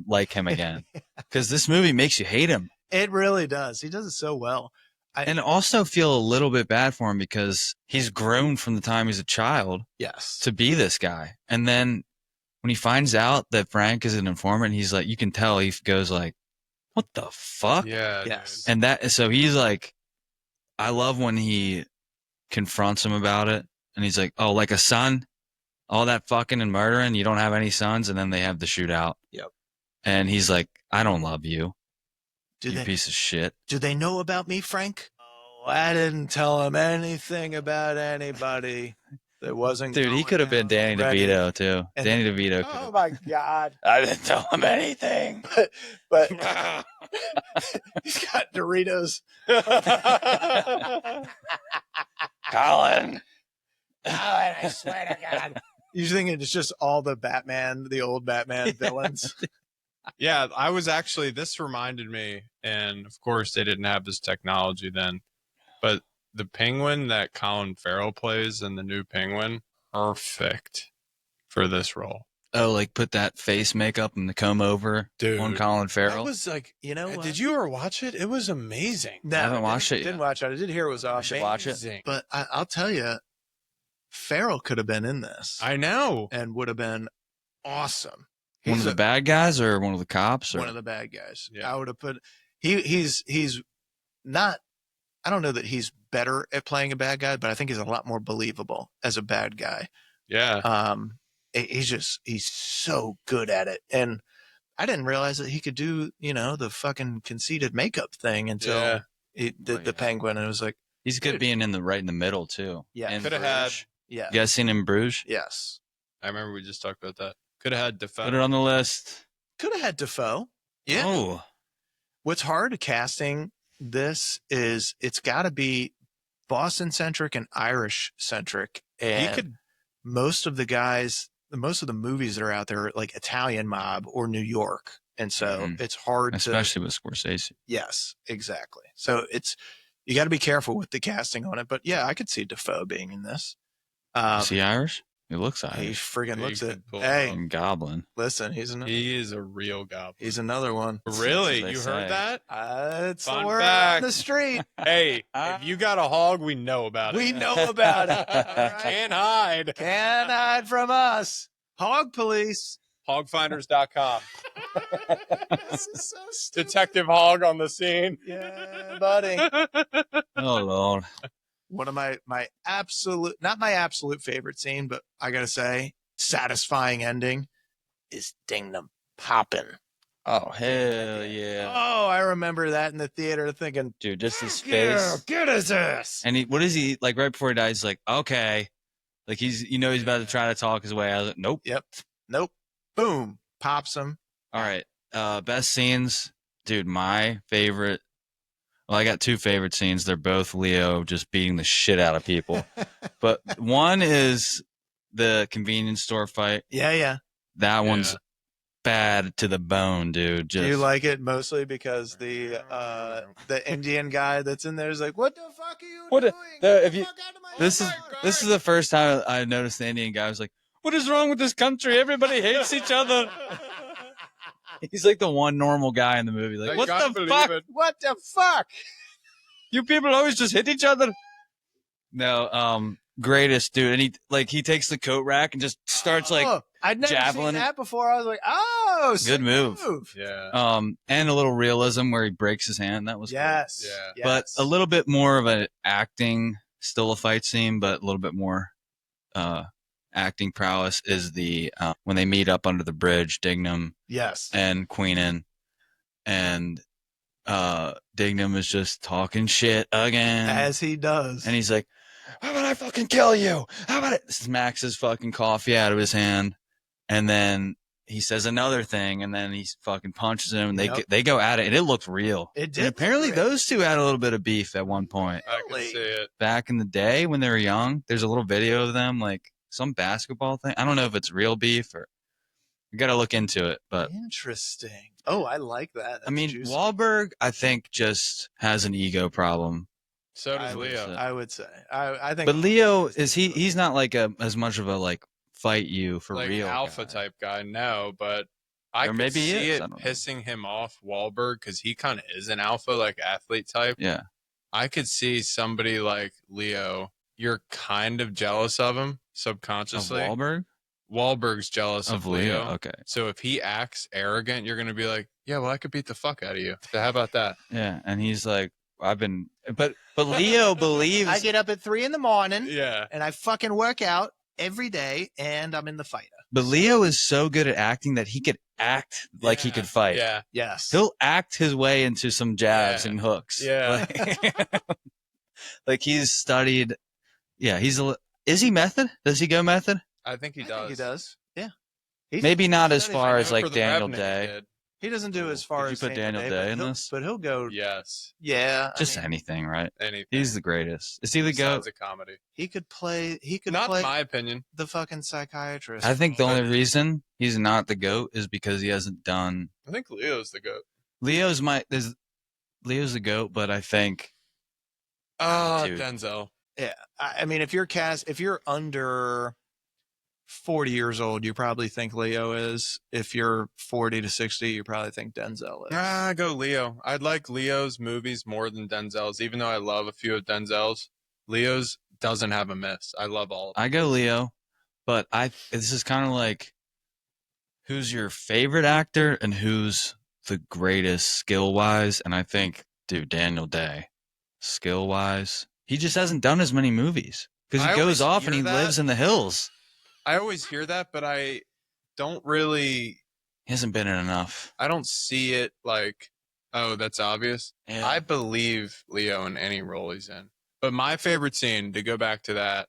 like him again. Because this movie makes you hate him. It really does. He does it so well. And also feel a little bit bad for him because he's grown from the time he's a child Yes. to be this guy. And then when he finds out that Frank is an informant, he's like, you can tell he goes like, what the fuck? Yeah. Yes. Dude. And so he's like, I love when he confronts him about it. And he's like, oh, like a son, all that fucking and murdering, you don't have any sons. And then they have the shootout. Yep. And he's like, I don't love you, Do you piece of shit. Do they know about me, Frank? Oh, I didn't tell him anything about anybody that wasn't. Dude, he could have been Danny already. DeVito too. And- Danny DeVito. Oh my God. I didn't tell him anything. But he's got Doritos. Colin. I swear to God. You're thinking it's just all the old Batman villains. Yeah, I was actually, this reminded me, and of course they didn't have this technology then, but the Penguin that Colin Farrell plays in the new Penguin, perfect for this role. Oh, like put that face makeup and the comb over Dude, on Colin That Farrell. was like, you know what? Did you ever watch it? It was amazing. No, I haven't watched it yet. Didn't watch it. I did hear it was I off. should watch it. Amazing. But I'll tell you, Farrell could have been in this I know. and would have been awesome. One of the bad guys or one of the cops? Or? One of the bad guys. Yeah. I would have put he's not. I don't know that he's better at playing a bad guy, but I think he's a lot more believable as a bad guy. Yeah. He's so good at it, and I didn't realize that he could do the fucking conceited makeup thing until he did the Penguin, and it was like, He's good Dude. being in the right in the middle too. Yeah. In Coulda Bruges. had- yeah, You guys seen him in Bruges? yes, I remember we just talked about that. Could have had Defoe. Put it on the list. could have had Defoe. Yeah. Oh, What's hard casting this is it's got to be Boston centric and Irish centric, He and could. most of the movies that are out there are like Italian Mob or New York, and so Mhm. it's hard Especially with Scorsese. Yes, exactly. So you got to be careful with the casting on it. But yeah, I could see Defoe being in this. Is he Irish? He looks He Irish. friggin' He looks it. could pull it Hey, off. And Goblin. listen, he's He is a real goblin. he's another one. Really? As they You say. heard that? It's Fun the word fact. on the street. Hey, if you got a hog, we know about it. We know about it. All right? Can't hide. Can't hide from us. Hog police. Hogfinders.com. This is so stupid. Detective Hog on the scene. Yeah, buddy. Oh Lord. One of my absolute, not my absolute favorite scene, but I gotta say, satisfying ending is Dignam popping. Oh hell yeah. Oh, I remember that in the theater thinking, Dude, just his yeah, face. get his ass. And what is he like right before he dies? He's like, okay. Like he's about to try to talk his way out of it. Nope. Yep. Nope. Boom. Pops him. All right. Best scenes. Dude, my favorite. Well, I got two favorite scenes. They're both Leo just beating the shit out of people. But one is the convenience store fight. Yeah. That one's bad to the bone, dude. Do you like it mostly because the Indian guy that's in there is like, what the fuck are you doing? Get the fuck out of my This is the first time I noticed the Indian guy was like, what is wrong with this country? Everybody hates each other. He's like the one normal guy in the movie. Like, what the fuck? What the fuck? You people always just hit each other. No, greatest dude. And he takes the coat rack and just starts like I'd never javelin seen it. that before. I was like, oh, sick Good move. Yeah. And a little realism where he breaks his hand. That was cool. Yes. Yeah. But a little bit more of an acting, still a fight scene, but a little bit more acting prowess is the when they meet up under the bridge, Dignam Yes. and Queenan, and Dignam is just talking shit again, As he does. and he's like, "How about I fucking kill you? How about it?" Smacks his fucking coffee out of his hand, and then he says another thing, and then he fucking punches him, and they go at it, and it looked real. It did. And apparently, look real. those two had a little bit of beef at one point I can see it. back in the day when they were young. There's a little video of them, like some basketball thing. I don't know if it's real beef or you got to look into it, but Interesting. Oh, I like that. I mean, juicy. Wahlberg, I think, just has an ego problem. So does I would Leo. say- I would say. I think. But Leo he's not like as much of a like fight you for Like real alpha guy. type guy, no, but I Or could maybe he see is, it I don't know. pissing him off, Wahlberg, because he kind of is an alpha, like athlete type. Yeah. I could see somebody like Leo, you're kind of jealous of him Of subconsciously. Wahlberg? Wahlberg's jealous Of of Leo. Okay. So if he acts arrogant, you're going to be like, yeah, well, I could beat the fuck out of you. So how about that? Yeah. And he's like, but Leo believes I get up at 3 a.m. Yeah. and I fucking work out every day, and I'm in the fighter. but Leo is so good at acting that he could act like he could fight. Yeah. Yes. He'll act his way into some jabs Yeah. and hooks. Yeah. Like he's studied. Yeah, is he method? Does he go method? I think he I does. think he does. Yeah. Maybe not as studies far I as know like for the Daniel Revenant Day. he did. He doesn't do as far Did you as put Daniel Day in this? but he'll go. Yes. Yeah. Just I mean, anything, right? Anything. He's the greatest. Is he the goat? Besides a comedy. he could play. He could Not play in my opinion. the fucking psychiatrist. I think the But- only reason he's not the goat is because he hasn't done. I think Leo's the goat. Leo's the goat, but I think Oh, Dude. Denzel. Yeah. I mean, if you're under 40 years old, you probably think Leo is. If you're 40 to 60, you probably think Denzel is. I go Leo. I'd like Leo's movies more than Denzel's, even though I love a few of Denzel's. Leo's doesn't have a miss. I love all of them. I go Leo, but this is kind of like who's your favorite actor and who's the greatest skill wise, and I think, dude, Daniel Day, skill wise, he just hasn't done as many movies because I he goes always off and he hear that. lives in the hills. I always hear that, but I don't really, He hasn't been in enough. I don't see it like, oh, that's obvious. Yeah. I believe Leo in any role he's in. But my favorite scene, to go back to that,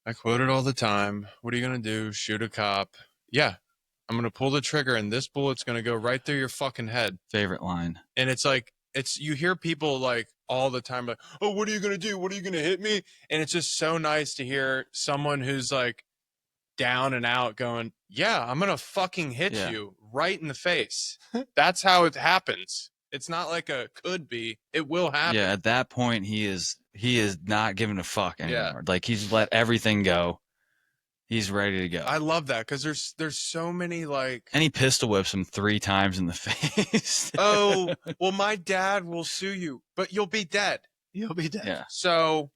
I quote it all the time. What are you going to do? Shoot a cop? Yeah. I'm going to pull the trigger and this bullet's going to go right through your fucking head. Favorite line. And it's like, you hear people like all the time, like, oh, what are you going to do? What are you going to hit me? And it's just so nice to hear someone who's like down and out going, yeah, I'm going to fucking hit you right in the face. That's how it happens. It's not like a could be. It will happen. Yeah, at that point, he is not giving a fuck anymore. Like, he's let everything go. He's ready to go. I love that because there's so many like. And he pistol whips him 3 times in the face. Oh, well, my dad will sue you, but you'll be dead. You'll be dead. Yeah. So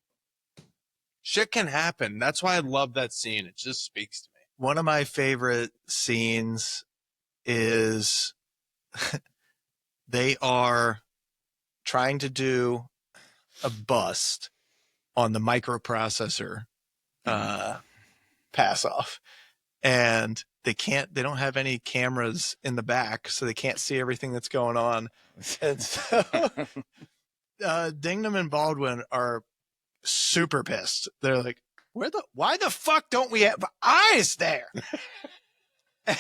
shit can happen. That's why I love that scene. It just speaks to me. One of my favorite scenes is they are trying to do a bust on the microprocessor pass off, and they don't have any cameras in the back, so they can't see everything that's going on. And so Dignam and Baldwin are super pissed. They're like, why the fuck don't we have eyes there?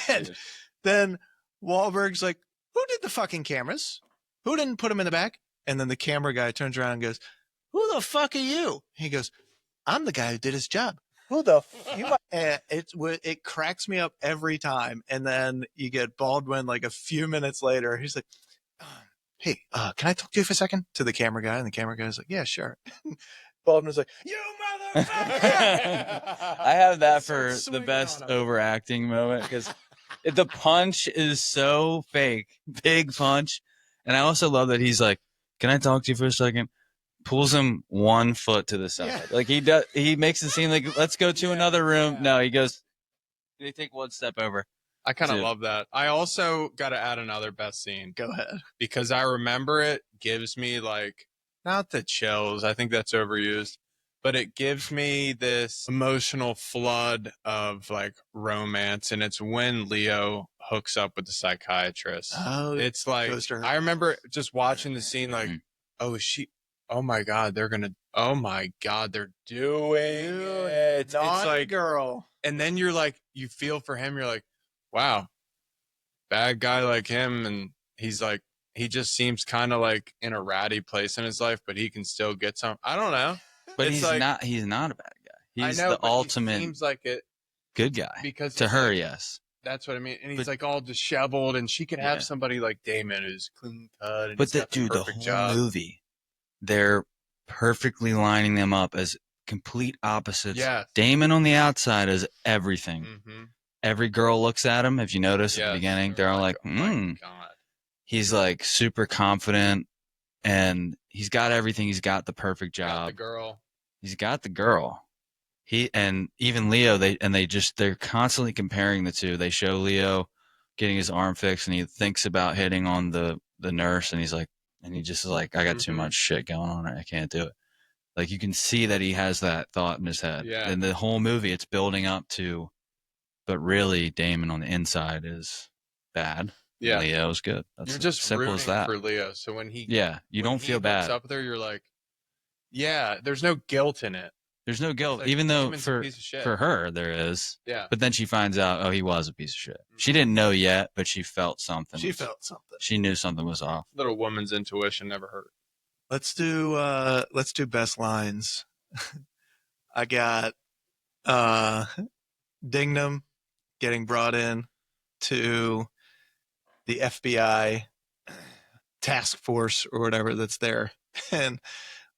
And then Wahlberg's like, who did the fucking cameras? Who didn't put them in the back? And then the camera guy turns around and goes, who the fuck are you? He goes, I'm the guy who did his job. Who the fuck? It cracks me up every time. And then you get Baldwin like a few minutes later. He's like, hey, can I talk to you for a second? To the camera guy. And the camera guy's like, yeah, sure. Baldwin's like, you motherfucker! I have that for the best overacting moment because the punch is so fake. Big punch. And I also love that he's like, can I talk to you for a second? Pulls him 1 foot to the side. Yeah. Like he makes it seem like, let's go to another room. Yeah. No, he goes, they take 1 step over. I kind of love that. I also got to add another best scene. Go ahead. Because I remember it gives me like, not the chills. I think that's overused. But it gives me this emotional flood of like romance. And it's when Leo hooks up with the psychiatrist. Oh, it's like, I remember just watching the scene like, oh my God, they're doing it. It's like, girl. And then you're like, you feel for him. You're like, wow, bad guy like him. And he's like, he just seems kind of like in a ratty place in his life, but he can still get some. I don't know. But he's not a bad guy. He's the ultimate seems like it, good guy. Because to her, like, yes. That's what I mean. And he's like all disheveled, and she could have somebody like Damon who's clean cut. And but the whole movie, they're perfectly lining them up as complete opposites. Yeah. Damon on the outside is everything. Mm-hmm. Every girl looks at him. If you notice at the beginning, they're all like, oh my God. He's like super confident, and he's got everything. He's got the perfect job. He's got the girl. He and even Leo. They're constantly comparing the two. They show Leo getting his arm fixed, and he thinks about hitting on the nurse, and he's like, and he just is like, I got too much shit going on. I can't do it. Like you can see that he has that thought in his head. Yeah. And the whole movie, it's building up to, but really, Damon on the inside is bad. Yeah, Leo's good. That's you're just simple rooting as that. for Leo. So when he you don't feel bad. Up there, you're like, yeah, there's no guilt in it. There's no guilt, like, even though for her there is. Yeah. But then she finds out, oh, he was a piece of shit. She didn't know yet, but she felt something. She knew something was off. Little woman's intuition never hurt. Let's do best lines. I got Dignam getting brought in to the FBI task force or whatever that's there. And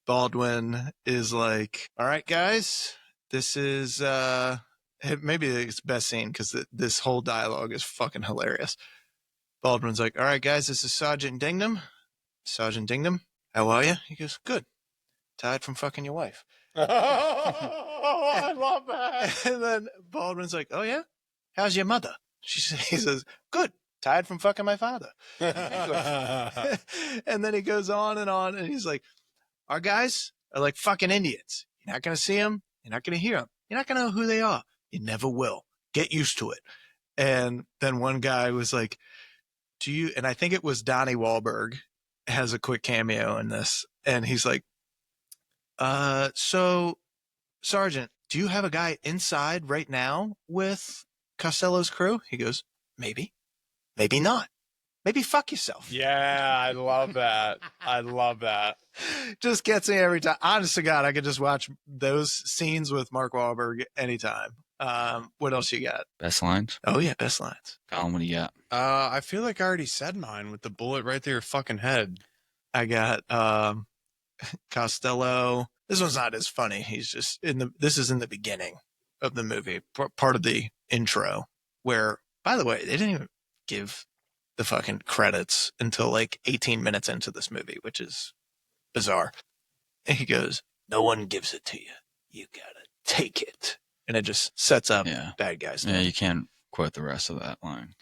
Baldwin is like, all right, guys, this is maybe it's best scene because this whole dialogue is fucking hilarious. Baldwin's like, all right, guys, this is Sergeant Dignam. Sergeant Dignam, how are you? He goes, good. Tired from fucking your wife. I love that. And then Baldwin's like, oh, yeah? How's your mother? He says, good. Tired from fucking my father. And then he goes on, and he's like, our guys are like fucking Indians. You're not going to see them. You're not going to hear them. You're not going to know who they are. You never will. Get used to it. And then one guy was like, and I think it was Donnie Wahlberg has a quick cameo in this. And he's like, so Sergeant, do you have a guy inside right now with Costello's crew? He goes, maybe not. maybe fuck yourself. Yeah, I love that. I love that. Just gets me every time. Honest to God, I could just watch those scenes with Mark Wahlberg anytime. What else you got? Best lines? Oh yeah, best lines. Colin, what do you got? I feel like I already said mine with the bullet right through your fucking head. I got Costello. This one's not as funny. He's just this is in the beginning of the movie, part of the intro, where, by the way, they didn't even give the fucking credits until like 18 minutes into this movie, which is bizarre. And he goes, "No one gives it to you. You gotta take it." And it just sets up bad guys. Yeah, you can't quote the rest of that line.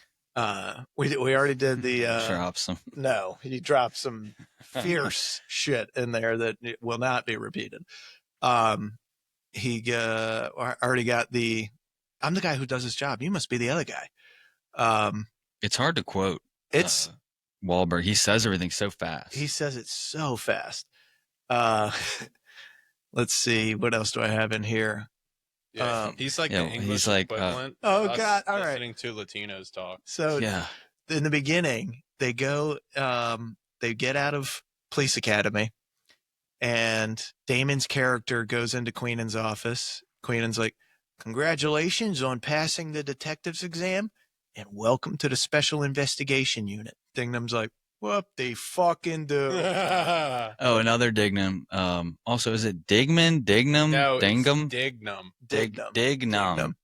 We already did the Drops them. No, he dropped some fierce shit in there that will not be repeated. He already got the, "I'm the guy who does his job. You must be the other guy." It's hard to quote. It's Wahlberg. He says everything so fast. He says it so fast. Let's see. What else do I have in here? Yeah, he's like the English equivalent. Oh God! All right. Listening to Latinos talk. So in the beginning, they go. They get out of police academy, and Damon's character goes into Queenan's office. Queenan's like, "Congratulations on passing the detective's exam, and welcome to the special investigation unit." Dignam's like, "What they fucking do?" Oh, another Dignam. Also, is it Dignam? No, Dignam? Dignam. Dignam.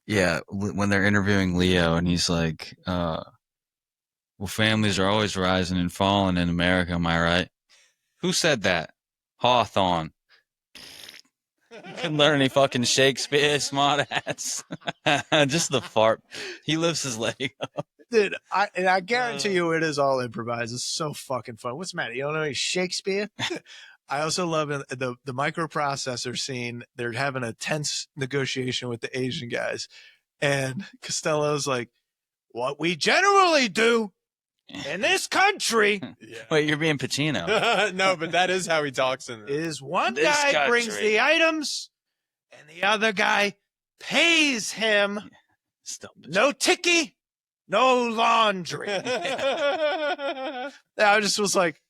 Yeah, when they're interviewing Leo, and he's like, "Well, families are always rising and falling in America, am I right?" Who said that? Hawthorne. Couldn't learn any fucking Shakespeare, smart ass. Just the fart. He lifts his leg up. Dude, I guarantee you it is all improvised. It's so fucking fun. What's the matter? You don't know any Shakespeare? I also love the microprocessor scene. They're having a tense negotiation with the Asian guys. And Costello's like, "What we generally do in this country." Wait, you're being Pacino. No, but that is how he talks in it. Is one guy brings the items and the other guy pays him. No ticky, no laundry. I just was like,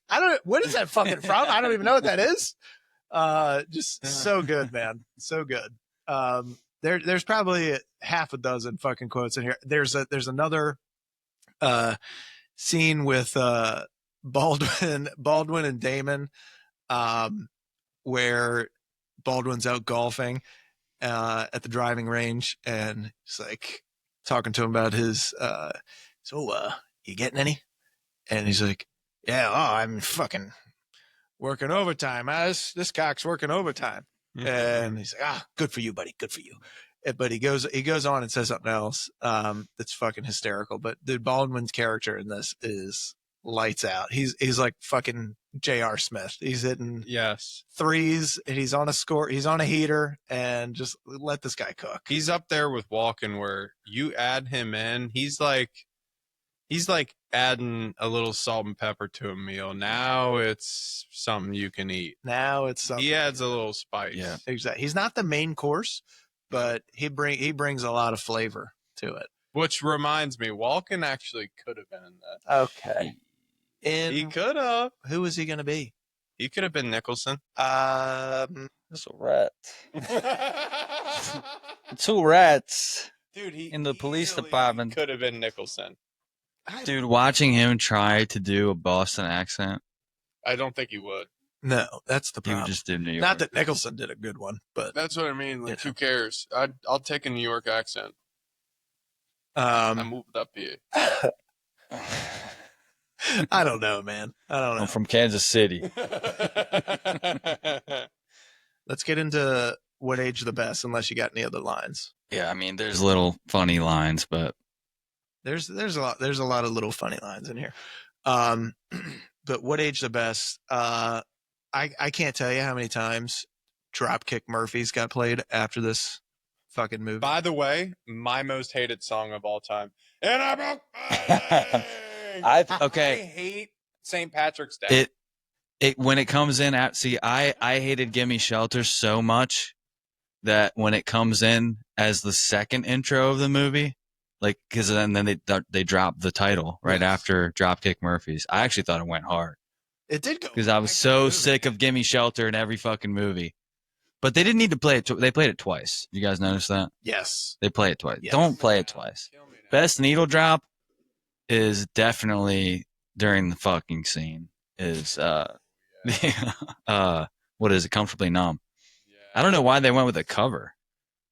what is that fucking from? I don't even know what that is. Just so good, man. So good. There's probably half a dozen fucking quotes in here. There's another scene with Baldwin and Damon, where Baldwin's out golfing at the driving range, and he's like talking to him about his you getting any? And he's like, "Yeah, I'm fucking working overtime. This cock's working overtime." And he's like, "Good for you, buddy. Good for you." But he goes on and says something else that's fucking hysterical. But the Baldwin's character in this is lights out. He's like fucking J.R. Smith. He's hitting threes, and he's on a heater, and just let this guy cook. He's up there with Walken, where you add him in, he's like adding a little salt and pepper to a meal. Now it's something you can eat. Now it's something. He adds a little spice. Yeah, exactly. He's not the main course, but he brings a lot of flavor to it. Which reminds me, Walken actually could have been in that. Okay. And he could have. Who was he going to be? He could have been Nicholson. That's a rat. 2 rats. Dude, in the police department. Could have been Nicholson. Dude, watching him try to do a Boston accent. I don't think he would. No, that's the problem. He would just do New York. Not that Nicholson did a good one, but that's what I mean. Like, who cares? I'll take a New York accent. I moved up here. I don't know, man. I don't know. I'm from Kansas City. Let's get into what age the best, unless you got any other lines. Yeah, I mean, there's little funny lines, but there's a lot of little funny lines in here. But what age the best? I can't tell you how many times Dropkick Murphys got played after this fucking movie. By the way, my most hated song of all time. And I broke my leg. I hate St. Patrick's Day. It when it comes in at I hated Gimme Shelter so much that when it comes in as the second intro of the movie, Like, because then they dropped the title right Yes. after Dropkick Murphys. I actually thought it went hard It did go because I was so sick of Gimme Shelter in every fucking movie. But they didn't need to play it. They played it twice. You guys notice that? Yes. They play it twice. Yes. Don't play it twice. Best needle drop is definitely during the fucking scene. Is what is it? Comfortably Numb. I don't know why they went with the cover.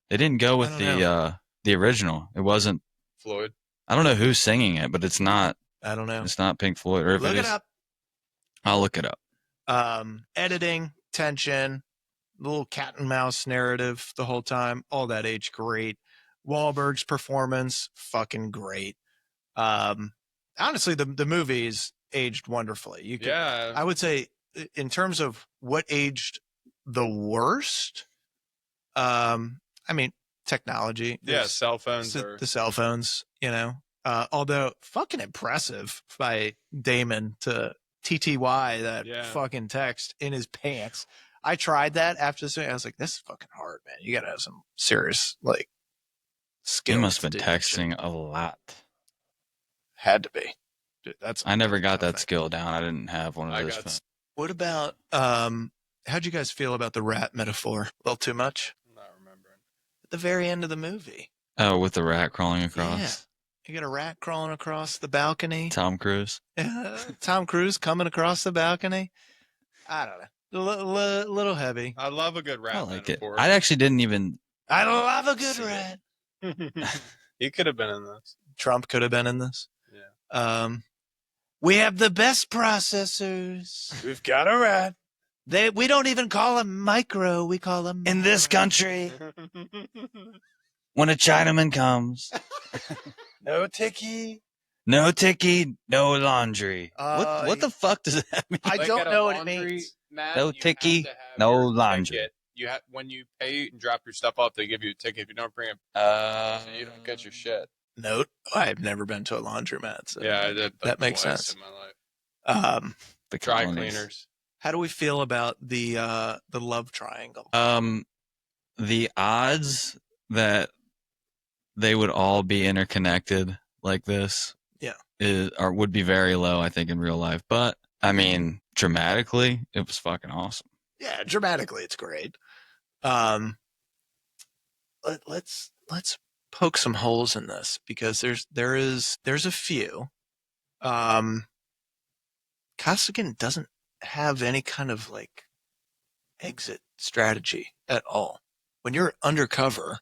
They didn't go with the original. It wasn't Floyd. I don't know who's singing it, but it's not. I don't know. It's not Pink Floyd. Or if Look it it is, up. I'll look it up. Editing, tension, little cat and mouse narrative the whole time. All that aged great. Wahlberg's performance, fucking great. Honestly, the movie's aged wonderfully. I would say in terms of what aged the worst, I mean, technology. Yeah, cell phones. The cell phones, although fucking impressive by Damon to TTY that fucking text in his pants. I tried that after this. I was like, this is fucking hard, man. You got to have some serious, skills. He must have been texting a lot. Had to be. Dude, I never got that skill down. I didn't have one of those. What about, how'd you guys feel about the rat metaphor? A little too much? I'm not remembering. At the very end of the movie. Oh, with the rat crawling across? Yeah. You got a rat crawling across the balcony. Tom Cruise. Tom Cruise coming across the balcony. I don't know. A little heavy. I love a good rat I like metaphor. it. I actually didn't even. I love a good rat. He could have been in this. Trump could have been in this. Yeah. We have the best processors. We've got a rat. We don't even call them micro. We call them in this country. When a Chinaman comes, no ticky, no laundry. What the fuck does that mean? I don't know what it means. No ticky, no laundry. When you pay and drop your stuff off, they give you a ticket. If you don't bring it, so you don't get your shit. Note. I've never been to a laundromat. So yeah, I did. That makes sense. In my life. The dry colonies. cleaners. How do we feel about the love triangle? The odds that they would all be interconnected like this, would be very low, I think, in real life. But I mean, dramatically, it was fucking awesome. Yeah, dramatically, it's great. Let's poke some holes in this because there's a few. Costigan doesn't have any kind of exit strategy at all. When you're undercover,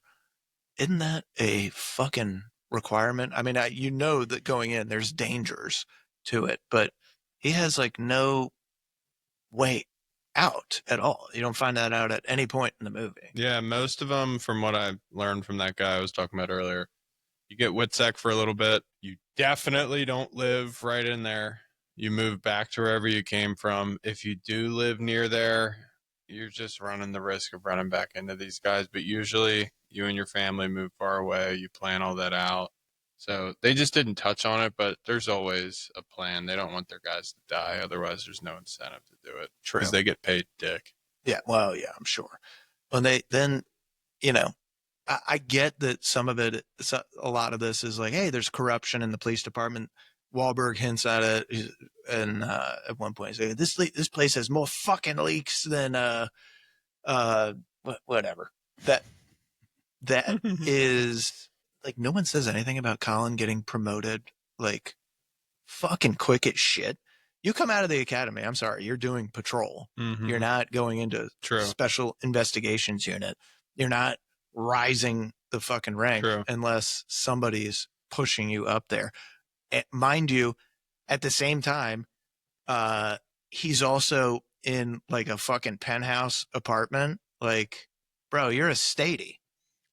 isn't that a fucking requirement? I mean, that going in, there's dangers to it, but he has no way out at all. You don't find that out at any point in the movie. Yeah, most of them, from what I learned from that guy I was talking about earlier, you get Witsec for a little bit. You definitely don't live right in there. You move back to wherever you came from. If you do live near there, you're just running the risk of running back into these guys. But usually you and your family move far away. You plan all that out. So they just didn't touch on it, but there's always a plan. They don't want their guys to die. Otherwise, there's no incentive to do it. True. Because they get paid dick. Yeah, well, yeah, I'm sure. When I get that some of it, a lot of this is hey, there's corruption in the police department. Wahlberg hints at it, and at one point, he's like, this place has more fucking leaks than whatever. That is no one says anything about Colin getting promoted fucking quick as shit. You come out of the academy, I'm sorry, you're doing patrol. Mm-hmm. You're not going into special investigations unit. You're not rising the fucking rank unless somebody's pushing you up there. And mind you, at the same time, he's also in a fucking penthouse apartment. Bro, you're a statey.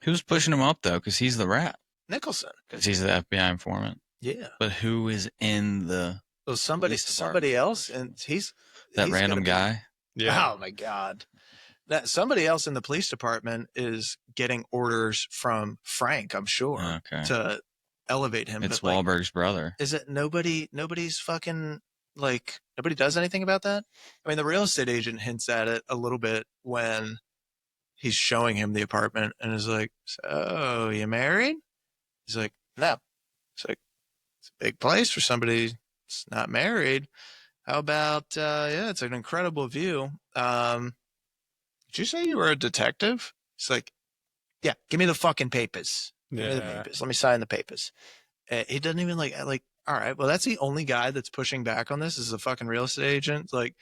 Who's pushing him up though? Because he's the rat. Nicholson. Because he's the FBI informant. Yeah. But who is in the? Well, somebody else, and he's random guy. Yeah. Oh my God. That somebody else in the police department is getting orders from Frank, I'm sure, to elevate him. It's Wahlberg's brother. Is it nobody's fucking nobody does anything about that? I mean, the real estate agent hints at it a little bit when he's showing him the apartment and is like, so you married? He's like, No. It's like, it's a big place for somebody that's not married. How about, yeah, it's an incredible view. Did you say you were a detective? It's like, yeah, give me the fucking papers. Give me the Yeah. papers. Let me sign the papers. He doesn't even like, all right, well, that's the only guy that's pushing back on this is a fucking real estate agent. Like,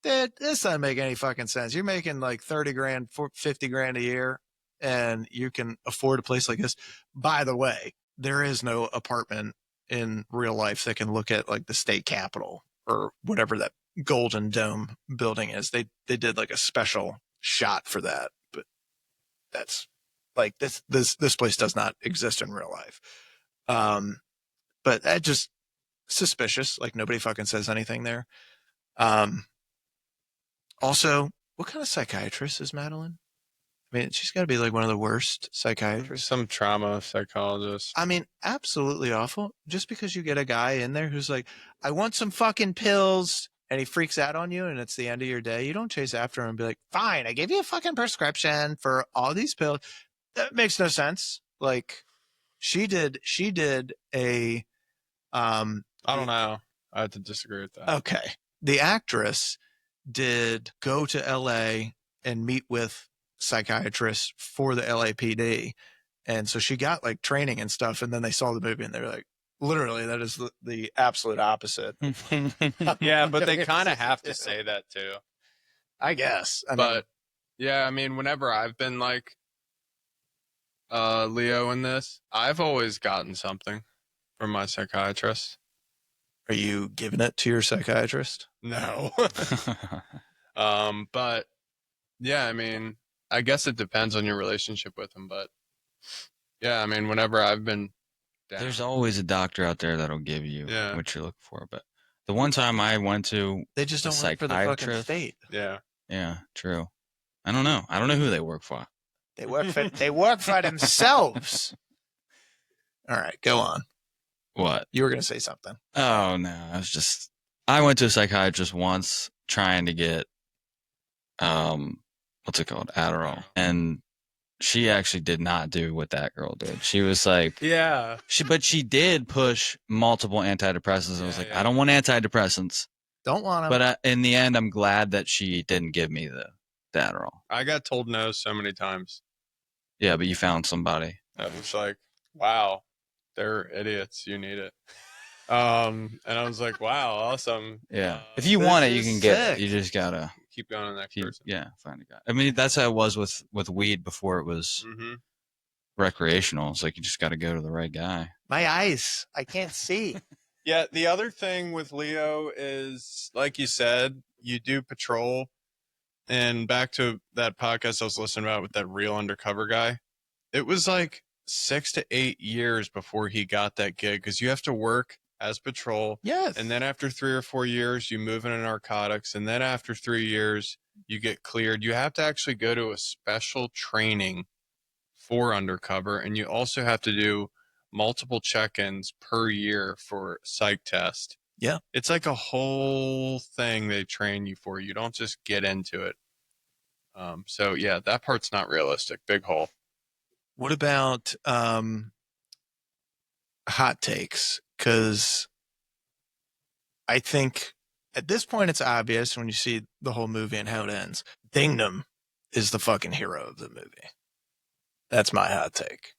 dude, this doesn't make any fucking sense. You're making like 30 grand, 50 grand a year, and you can afford a place like this. By the way, there is no apartment in real life that can look at like the state capitol or whatever that Golden Dome building is. They did like a special shot for that, but that's like this place does not exist in real life. But that just suspicious. Like nobody fucking says anything there. Also, what kind of psychiatrist is Madeline? I mean, she's got to be like one of the worst psychiatrists. Some trauma psychologist. I mean, absolutely awful. Just because you get a guy in there who's like, I want some fucking pills, and he freaks out on you, and it's the end of your day, you don't chase after him and be like, fine, I gave you a fucking prescription for all these pills. That makes no sense. Like, she did a, I don't know. I have to disagree with that. okay. The actress did go to LA and meet with psychiatrists for the LAPD. And so she got like training and stuff. And then they saw the movie and they were like, literally, that is the absolute opposite. Yeah, but they kind of have to say that too. I guess. But yeah, I mean, whenever I've been like Leo in this, I've always gotten something from my psychiatrist. Are you giving it to your psychiatrist? No. But yeah, I mean, I guess it depends on your relationship with him, but yeah, I mean, whenever I've been down, There's always a doctor out there that'll give you what you're looking for. But the one time I went to they just don't work for the fucking state. Yeah, true. I don't know who they work for. They work for themselves. All right, go on. What? You were going to say something. Oh, no. I went to a psychiatrist once trying to get, what's it called? Adderall. And she actually did not do what that girl did. She was like, yeah. But she did push multiple antidepressants. I was like, I don't want antidepressants. Don't want them. But in the end, I'm glad that she didn't give me the Adderall. I got told no so many times. Yeah, but you found somebody. I was like, wow. They're idiots. You need it. And I was like, wow, awesome. Yeah. If you want it, you can get it. You just gotta keep going on that person. Yeah, find a guy. I mean, that's how it was with weed before it was recreational. It's like you just gotta go to the right guy. My eyes, I can't see. Yeah, the other thing with Leo is, like you said, you do patrol. And back to that podcast I was listening about with that real undercover guy. It was like 6 to 8 years before he got that gig because you have to work as patrol. Yes. And then after 3 or 4 years, you move into narcotics. And then after 3 years, you get cleared. You have to actually go to a special training for undercover. And you also have to do multiple check-ins per year for psych test. Yeah. It's like a whole thing they train you for. You don't just get into it. So, yeah, that part's not realistic. Big hole. What about hot takes? Because I think at this point it's obvious when you see the whole movie and how it ends. Dignam is the fucking hero of the movie. That's my hot take.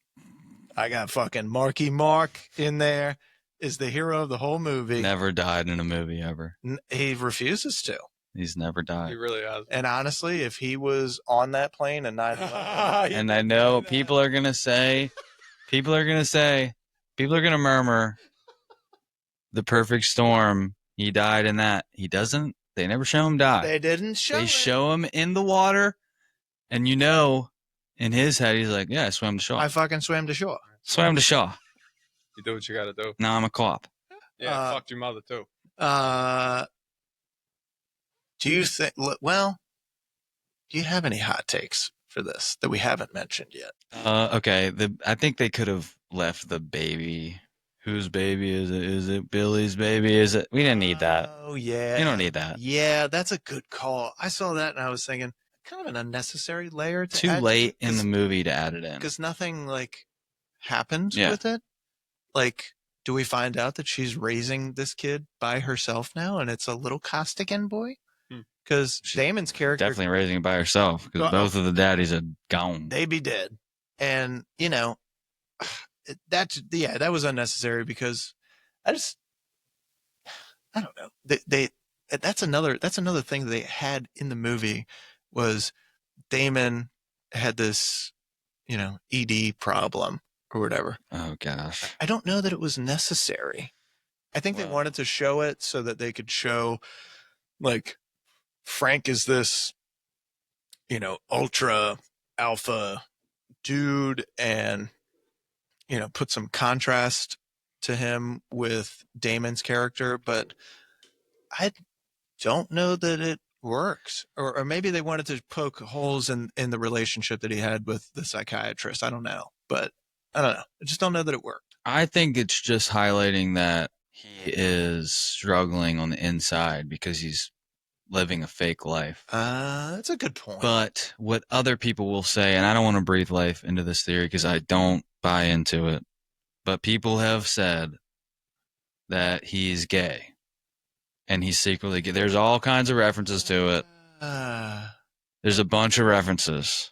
I got fucking Marky Mark in there is the hero of the whole movie. Never died in a movie ever. He refuses to. He's never died. He really has. And honestly, if he was on that plane and 9/11, and I know people are gonna murmur, The Perfect Storm. He died in that. He doesn't. They never show him die. They didn't show. They it. show him in the water, and in his head, he's like, "Yeah, I swam to shore. I fucking swam to shore. Swam to shore. You do what you got to do. Now I'm a cop." Yeah, fucked your mother too. Do you think? Well, do you have any hot takes for this that we haven't mentioned yet? Okay. I think they could have left the baby. Whose baby is it? Is it Billy's baby? Is it? We didn't need that. Oh yeah. You don't need that. Yeah, that's a good call. I saw that and I was thinking, kind of an unnecessary layer. Too late in the movie to add it in because nothing like happened with it. like, do we find out that she's raising this kid by herself now, and it's a little Costigan boy? Because Damon's character Definitely raising it by herself because both of the daddies are gone. they be dead, and you know, that was unnecessary because I don't know. That's another thing they had in the movie was Damon had this, ED problem or whatever. Oh gosh. I don't know that it was necessary. I think they wanted to show it so that they could show like Frank is this, ultra alpha dude and, put some contrast to him with Damon's character, but I don't know that it works. Or maybe they wanted to poke holes in the relationship that he had with the psychiatrist. I don't know. But I don't know. I just don't know that it worked. I think it's just highlighting that he is struggling on the inside because he's living a fake life. That's a good point. But what other people will say, and I don't want to breathe life into this theory because I don't buy into it, but people have said that he's gay and he's secretly gay. There's all kinds of references to it. There's a bunch of references,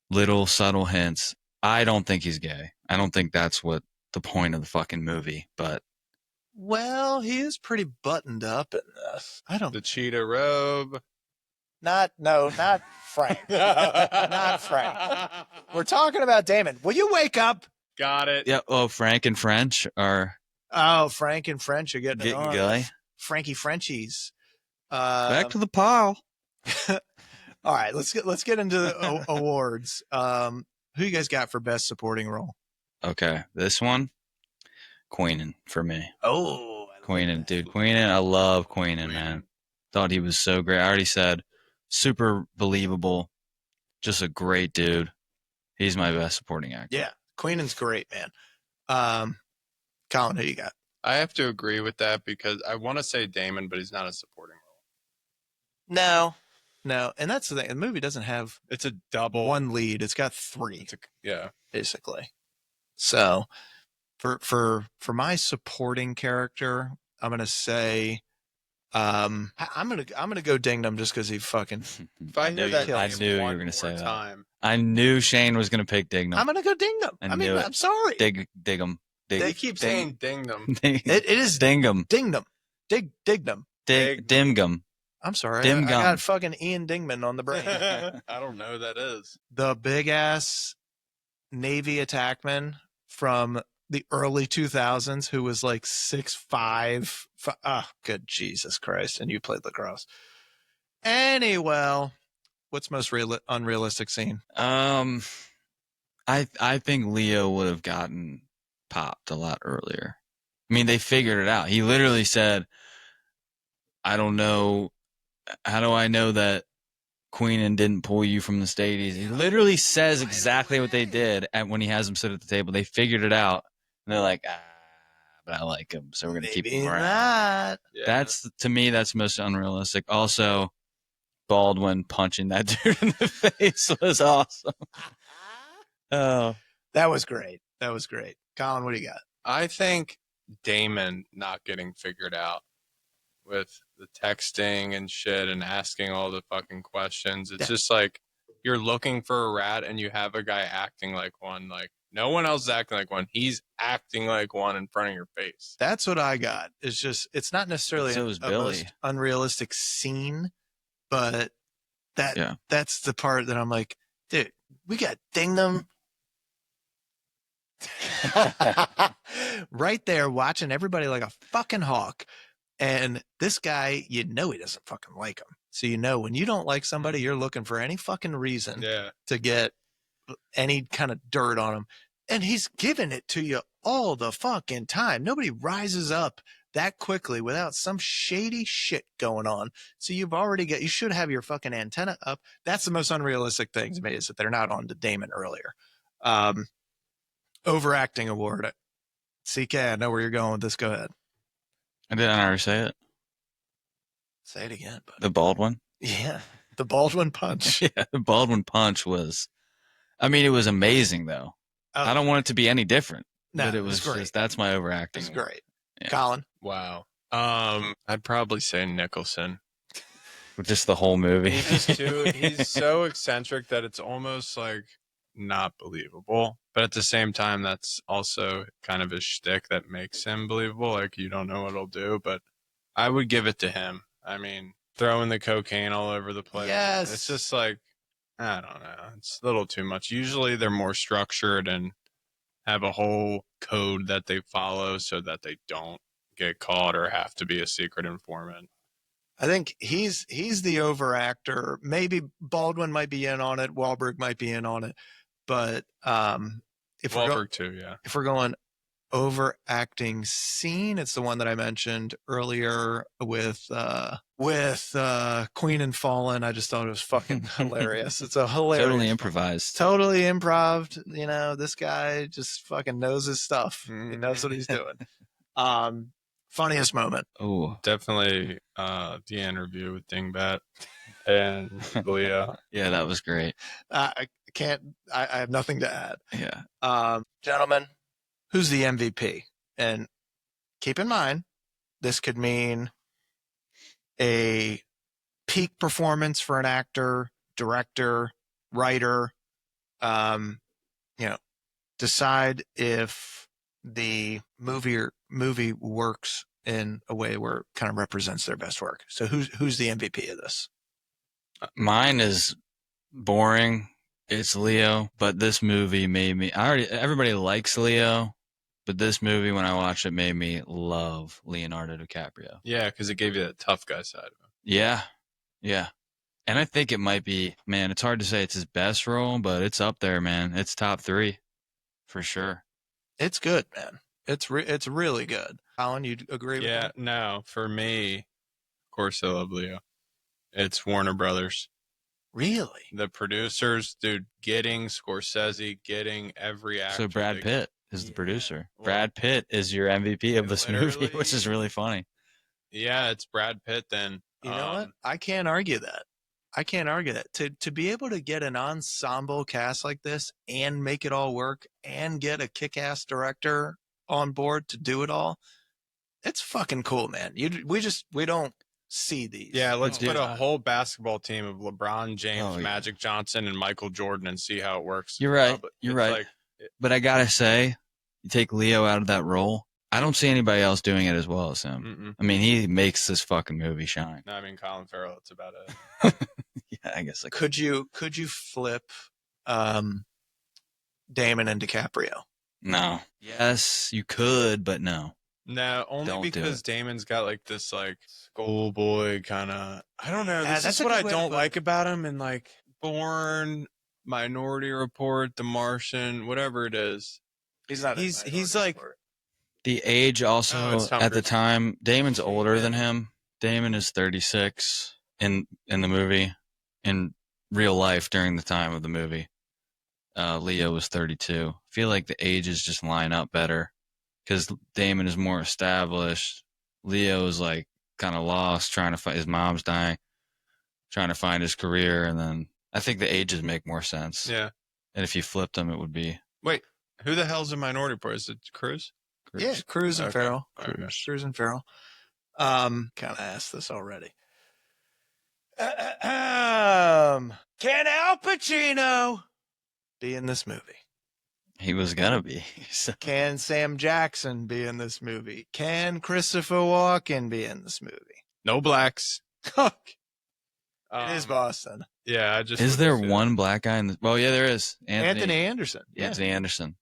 little subtle hints. I don't think he's gay. I don't think that's what the point of the fucking movie, but. Well, he is pretty buttoned up in this. The cheetah robe. Not Frank. Not Frank. We're talking about Damon. Will you wake up? Got it. Yeah. Oh, Frank and French are. Oh, Frank and French are getting it on. Guy. Frankie Frenchies. Back to the pile. All right, let's get into the awards. Who you guys got for best supporting role? Okay, this one, Queenan for me. Oh, Queenan, dude, Queenan. I love Queenan, man. Thought he was so great. I already said, super believable, just a great dude. He's my best supporting actor. Yeah, Queenan's great, man. Colin, who you got? I have to agree with that because I want to say Damon, but he's not a supporting role. No, and that's the thing. The movie doesn't have it's a double one lead. It's got three. Yeah, basically. So, for my supporting character, I'm gonna say, I'm gonna go Dignam just because he fucking. If I knew that, I knew you were gonna say that. I knew Shane was gonna pick Dignam. I'm gonna go Dignam. I'm sorry. Dignam. They keep saying Dignam. It is Dignam. Dignam. Dignam. Dimgum. I'm sorry. Dimgum. I got fucking Ian Dingman on the brain. I don't know who that is. The big ass Navy attackman from the early 2000s who was like 6'5". Good Jesus Christ. And you played lacrosse. Anyway, what's most unrealistic scene? I think Leo would have gotten popped a lot earlier. I mean, they figured it out. He literally said, I don't know. How do I know that Queenan didn't pull you from the stadium? He literally says exactly what they did when he has them sit at the table. They figured it out. And they're like, but I like him, so we're going to keep him around. Yeah. That's, to me, that's most unrealistic. Also, Baldwin punching that dude in the face was awesome. Oh, that was great. Colin, what do you got? I think Damon not getting figured out with the texting and shit and asking all the fucking questions. It's just like you're looking for a rat and you have a guy acting like one. Like no one else is acting like one. He's acting like one in front of your face. That's what I got. It's just, it's not necessarily So a is Billy. most unrealistic scene, but that's the part that I'm like, dude, we got Dignam right there watching everybody like a fucking hawk. And this guy, he doesn't fucking like him. So when you don't like somebody, you're looking for any fucking reason to get any kind of dirt on him. And he's giving it to you all the fucking time. Nobody rises up that quickly without some shady shit going on. So you should have your fucking antenna up. That's the most unrealistic thing to me is that they're not on to Damon earlier. Overacting award. CK, I know where you're going with this. Go ahead. I didn't already say it. Say it again. Buddy. The Baldwin? Yeah. The Baldwin punch. Yeah, the Baldwin punch was, it was amazing though. I don't want it to be any different. No, but it was great. just, that's my overacting. It's great. Yeah. Colin? Wow. I'd probably say Nicholson. Just the whole movie. He's so eccentric that it's almost like not believable. But at the same time, that's also kind of his shtick that makes him believable. Like, you don't know what he'll do, but I would give it to him. I mean, throwing the cocaine all over the place. Yes. It's just like, I don't know. It's a little too much. Usually they're more structured and have a whole code that they follow so that they don't get caught or have to be a secret informant. I think he's the overactor. Maybe Baldwin might be in on it. Wahlberg might be in on it. But if we're going overacting scene, it's the one that I mentioned earlier with Queenan Fallen. I just thought it was fucking hilarious. It's a hilarious, Totally improvised. totally improv. You know, this guy just fucking knows his stuff. He knows what he's doing. Funniest moment. Oh, definitely the interview with Dingbat and Leo. Yeah, that was great. I have nothing to add. Yeah. Gentlemen, who's the MVP? And keep in mind, this could mean a peak performance for an actor, director, writer. Decide if the movie works in a way where it kind of represents their best work. So who's the MVP of this? Mine is boring. It's Leo, but this movie made me. Everybody likes Leo, but this movie, when I watched it, made me love Leonardo DiCaprio. Yeah, because it gave you that tough guy side of him. Yeah. And I think it might be, man, it's hard to say it's his best role, but it's up there, man. It's top 3 for sure. It's good, man. It's really good. Colin, you agree with that? Yeah, no, for me, of course I love Leo. It's Warner Brothers. Really? The producers, dude, getting Scorsese, getting every actor. So Brad Pitt is the producer. Well, Brad Pitt is your MVP of this movie, which is really funny. Yeah, it's Brad Pitt then. You know what? I can't argue that. To be able to get an ensemble cast like this and make it all work and get a kick-ass director on board to do it all, it's fucking cool, man. We don't see these. Yeah, let's put a whole basketball team of LeBron James, Magic Johnson, and Michael Jordan and see how it works. You're right. You're right. But I gotta say, you take Leo out of that role, I don't see anybody else doing it as well as him. Mm-mm. I mean, he makes this fucking movie shine. No, I mean, Colin Farrell, that's about it. Yeah, I guess. Could you flip Damon and DiCaprio? No. Yes, you could, but no. No, only because Damon's got like this like schoolboy kind of. I don't know. This is what I don't like about him. And like Born, Minority Report, The Martian, whatever it is. He's not. He's like the age also at the time. Damon's older than him. Damon is 36 in the movie. In real life, during the time of the movie, Leo was 32. I feel like the ages just line up better because Damon is more established. Leo is like kind of lost, trying to find his mom's dying, trying to find his career, and then I think the ages make more sense. Yeah. And if you flipped them, it would be. Wait, who the hell's in Minority Report? Is it Cruz? Yeah, Cruz and Farrell. Okay. Cruz and Farrell. Kind of asked this already. Can Al Pacino be in this movie? He was gonna be. Can Sam Jackson be in this movie? Can Christopher Walken be in this movie? No blacks. It is Boston. Yeah, Is there one black guy in this? Well, yeah, there is. Anthony Anderson. Yeah, Anthony Anderson.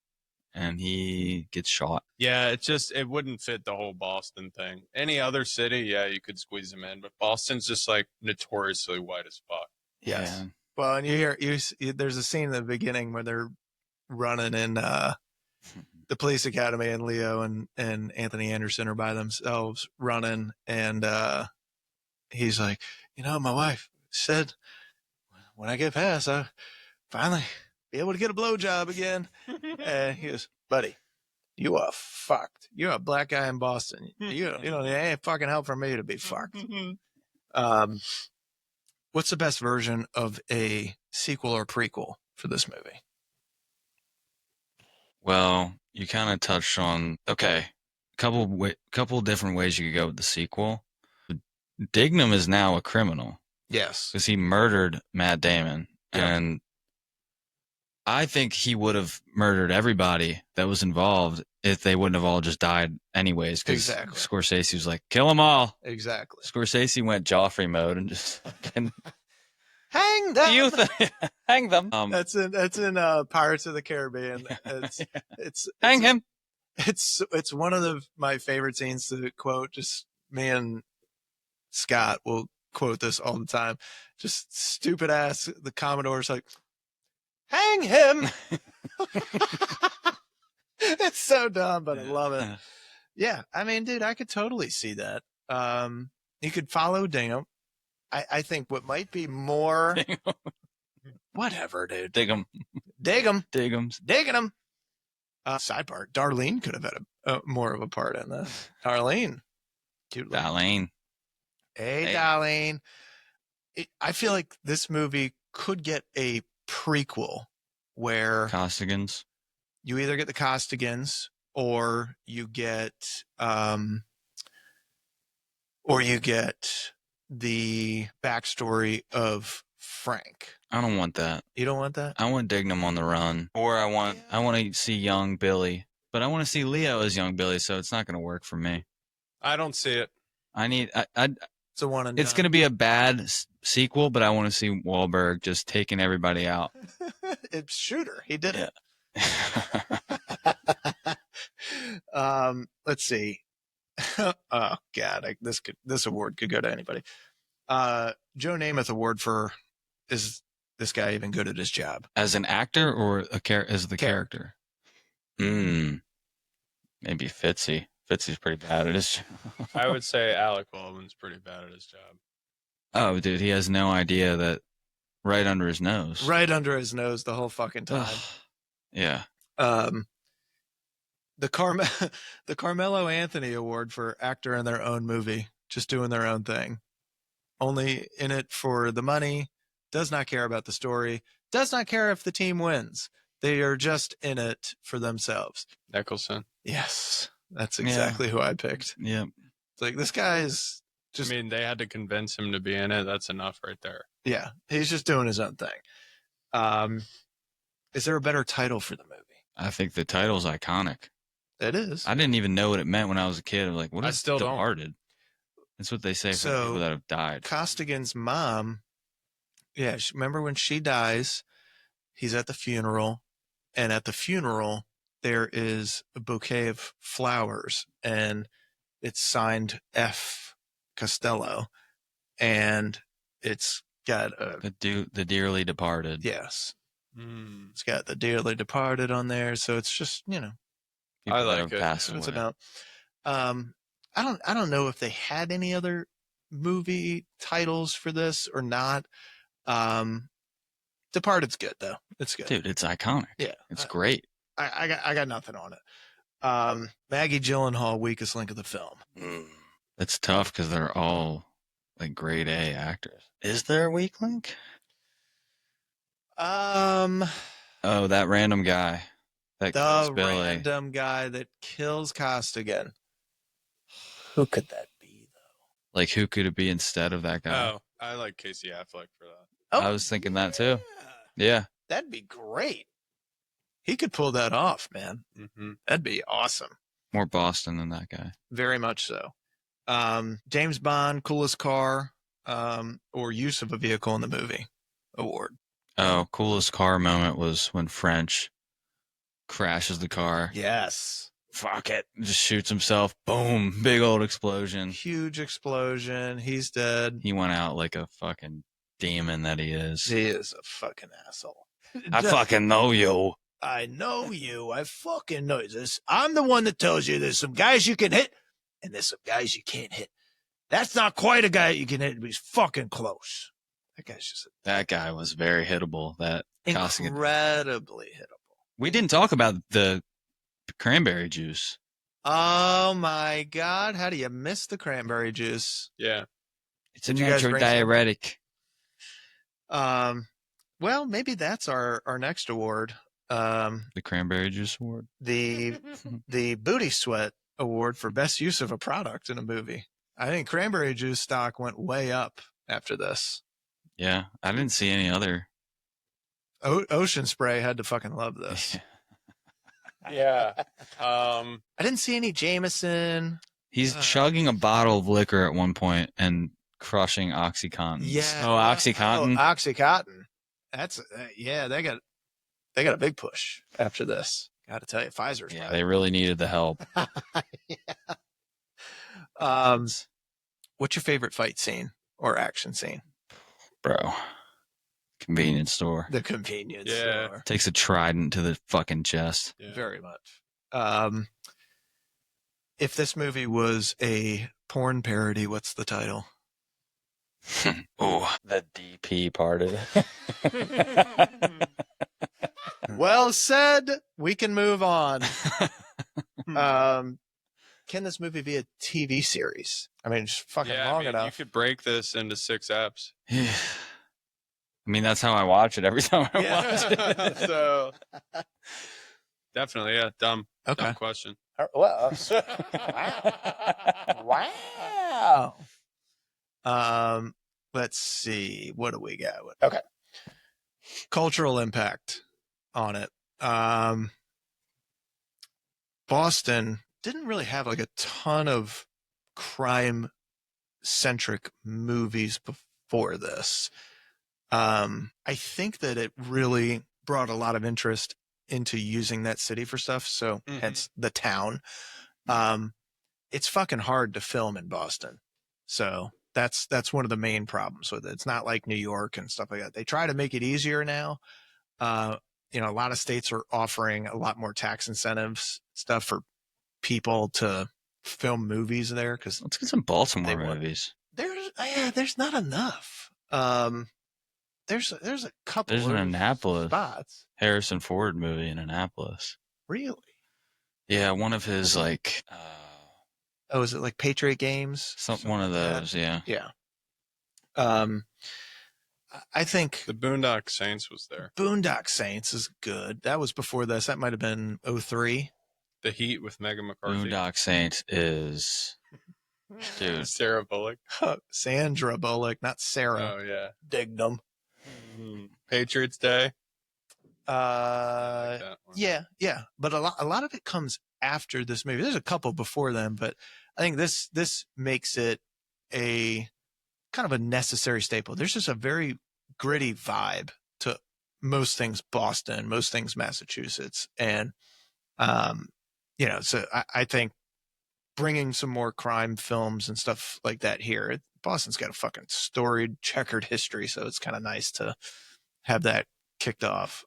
And he gets shot. Yeah, it wouldn't fit the whole Boston thing. Any other city, yeah, you could squeeze him in, but Boston's just like notoriously white as fuck. Yes. Yeah. Well, and there's a scene in the beginning where they're running in the police academy, and Leo and Anthony Anderson are by themselves running, and he's like, my wife said when I get past, I finally be able to get a blowjob again. And he goes, buddy, you are fucked. You're a black guy in Boston. It ain't fucking help for me to be fucked. What's the best version of a sequel or prequel for this movie? Well, you kind of touched on, okay, couple different ways you could go with the sequel. Dignam is now a criminal Yes. because he murdered Matt Damon. Yep. And I think he would have murdered everybody that was involved if they wouldn't have all just died anyways. Because Exactly. Scorsese was like, kill them all. Exactly. Scorsese went Joffrey mode and just fucking Hang them. hang them. That's in Pirates of the Caribbean. It's hang him. It's one of my favorite scenes to quote. Just me and Scott will quote this all the time. Just stupid ass. The Commodore's like, hang him. It's so dumb, but I love it. Yeah, I mean, dude, I could totally see that. You could follow Dignam. I think what might be more, whatever, dude. Dig him. Dignam. Sidebar: Darlene could have had more of a part in this. Darlene, cute. Darlene. Hey, Darlene. I feel like this movie could get a prequel where Costigans. You either get the Costigans or you get the backstory of Frank. I don't want that. You don't want that? I want Dignam on the run, or I want to see young Billy, but I want to see Leo as young Billy, so it's not going to work for me. I don't see it. It's a one and it's going to be a bad sequel, but I want to see Wahlberg just taking everybody out. It's Shooter. He did it. Let's see. Oh God, this award could go to anybody. Joe Namath Award for is this guy even good at his job as an actor or as the character? Maybe Fitzy. Fitzy's pretty bad at his job. I would say Alec Baldwin's pretty bad at his job. Oh, dude, he has no idea that right under his nose. Right under his nose the whole fucking time. Yeah. The Carmelo Anthony Award for actor in their own movie, just doing their own thing. Only in it for the money, does not care about the story, does not care if the team wins. They are just in it for themselves. Nicholson. Yes. That's exactly who I picked. Yep. It's like, this guy is just... I mean, they had to convince him to be in it. That's enough right there. Yeah. He's just doing his own thing. Is there a better title for the movie? I think the title's iconic. It is. I didn't even know what it meant when I was a kid. I'm like, what is Departed? That's what they say for people that have died. Costigan's mom, remember when she dies, he's at the funeral, and at the funeral, there is a bouquet of flowers, and it's signed F. Costello, and it's got the dearly departed. Yes. It's got the dearly departed on there, so it's just, I like it. That's what it's about. I don't know if they had any other movie titles for this or not. Departed's good though. It's good. Dude, it's iconic. Yeah. It's great. I got nothing on it. Maggie Gyllenhaal, weakest link of the film. It's tough because they're all like grade A actors. Is there a weak link? Oh, that random guy. The random guy that kills Costigan. Who could that be, though? Like, who could it be instead of that guy? Oh, I like Casey Affleck for that. Oh, I was thinking that too. Yeah. That'd be great. He could pull that off, man. Mm-hmm. That'd be awesome. More Boston than that guy. Very much so. James Bond, coolest car, or use of a vehicle in the movie award. Oh, coolest car moment was when French crashes the car. Yes. Fuck it. Just shoots himself. Boom. Big old explosion. Huge explosion. He's dead. He went out like a fucking demon that he is. He is a fucking asshole. I fucking know you. I know you. I fucking know this. I'm the one that tells you there's some guys you can hit and there's some guys you can't hit. That's not quite a guy you can hit, but he's fucking close. That guy was very hittable. That incredibly hittable. We didn't talk about the cranberry juice. Oh my God. How do you miss the cranberry juice? Yeah. It's a natural diuretic. Well, maybe that's our next award. The Cranberry Juice Award. the Booty Sweat Award for best use of a product in a movie. I think cranberry juice stock went way up after this. Yeah, I didn't see any other. Ocean Spray had to fucking love this. Yeah. I didn't see any Jameson. He's chugging a bottle of liquor at one point and crushing Oxycontin. Yeah. Oh, Oxycontin. Oh, Oxycontin. That's yeah. They got a big push after this. Got to tell you, Pfizer's. Yeah, they really needed the help. Yeah. What's your favorite fight scene or action scene? Bro. Convenience store. The convenience Yeah. store. Takes a trident to the fucking chest. Yeah. Very much. If this movie was a porn parody, what's the title? Oh, the DP part of it. Well said. We can move on. Can this movie be a TV series? I mean, just fucking long enough. You could break this into 6 eps. Yeah. I mean, that's how I watch it every time I watch it. So definitely, yeah. Dumb question. Well, wow. Let's see. What do we got? Okay. Cultural impact on it. Boston didn't really have like a ton of crime centric movies before this. I think that it really brought a lot of interest into using that city for stuff. So hence the town. It's fucking hard to film in Boston. So that's one of the main problems with it. It's not like New York and stuff like that. They try to make it easier now. A lot of states are offering a lot more tax incentives stuff for people to film movies there. Cause let's get some Baltimore movies. There's not enough. There's a couple. There's an Annapolis spots. Harrison Ford movie in Annapolis. Really? Yeah, one of his like. Is it like Patriot Games? One of those, yeah. Yeah. I think the Boondock Saints was there. Boondock Saints is good. That was before this. That might have been 2003. The Heat with Megan McCarthy. Boondock Saints is, dude. Sarah Bullock. Sandra Bullock, not Sarah. Oh yeah. Dignam. Patriots Day. Yeah. But a lot of it comes after this movie. There's a couple before then, but I think this makes it a kind of a necessary staple. There's just a very gritty vibe to most things Boston, most things Massachusetts, and so I think bringing some more crime films and stuff like that here. Boston's got a fucking storied, checkered history, so it's kind of nice to have that kicked off.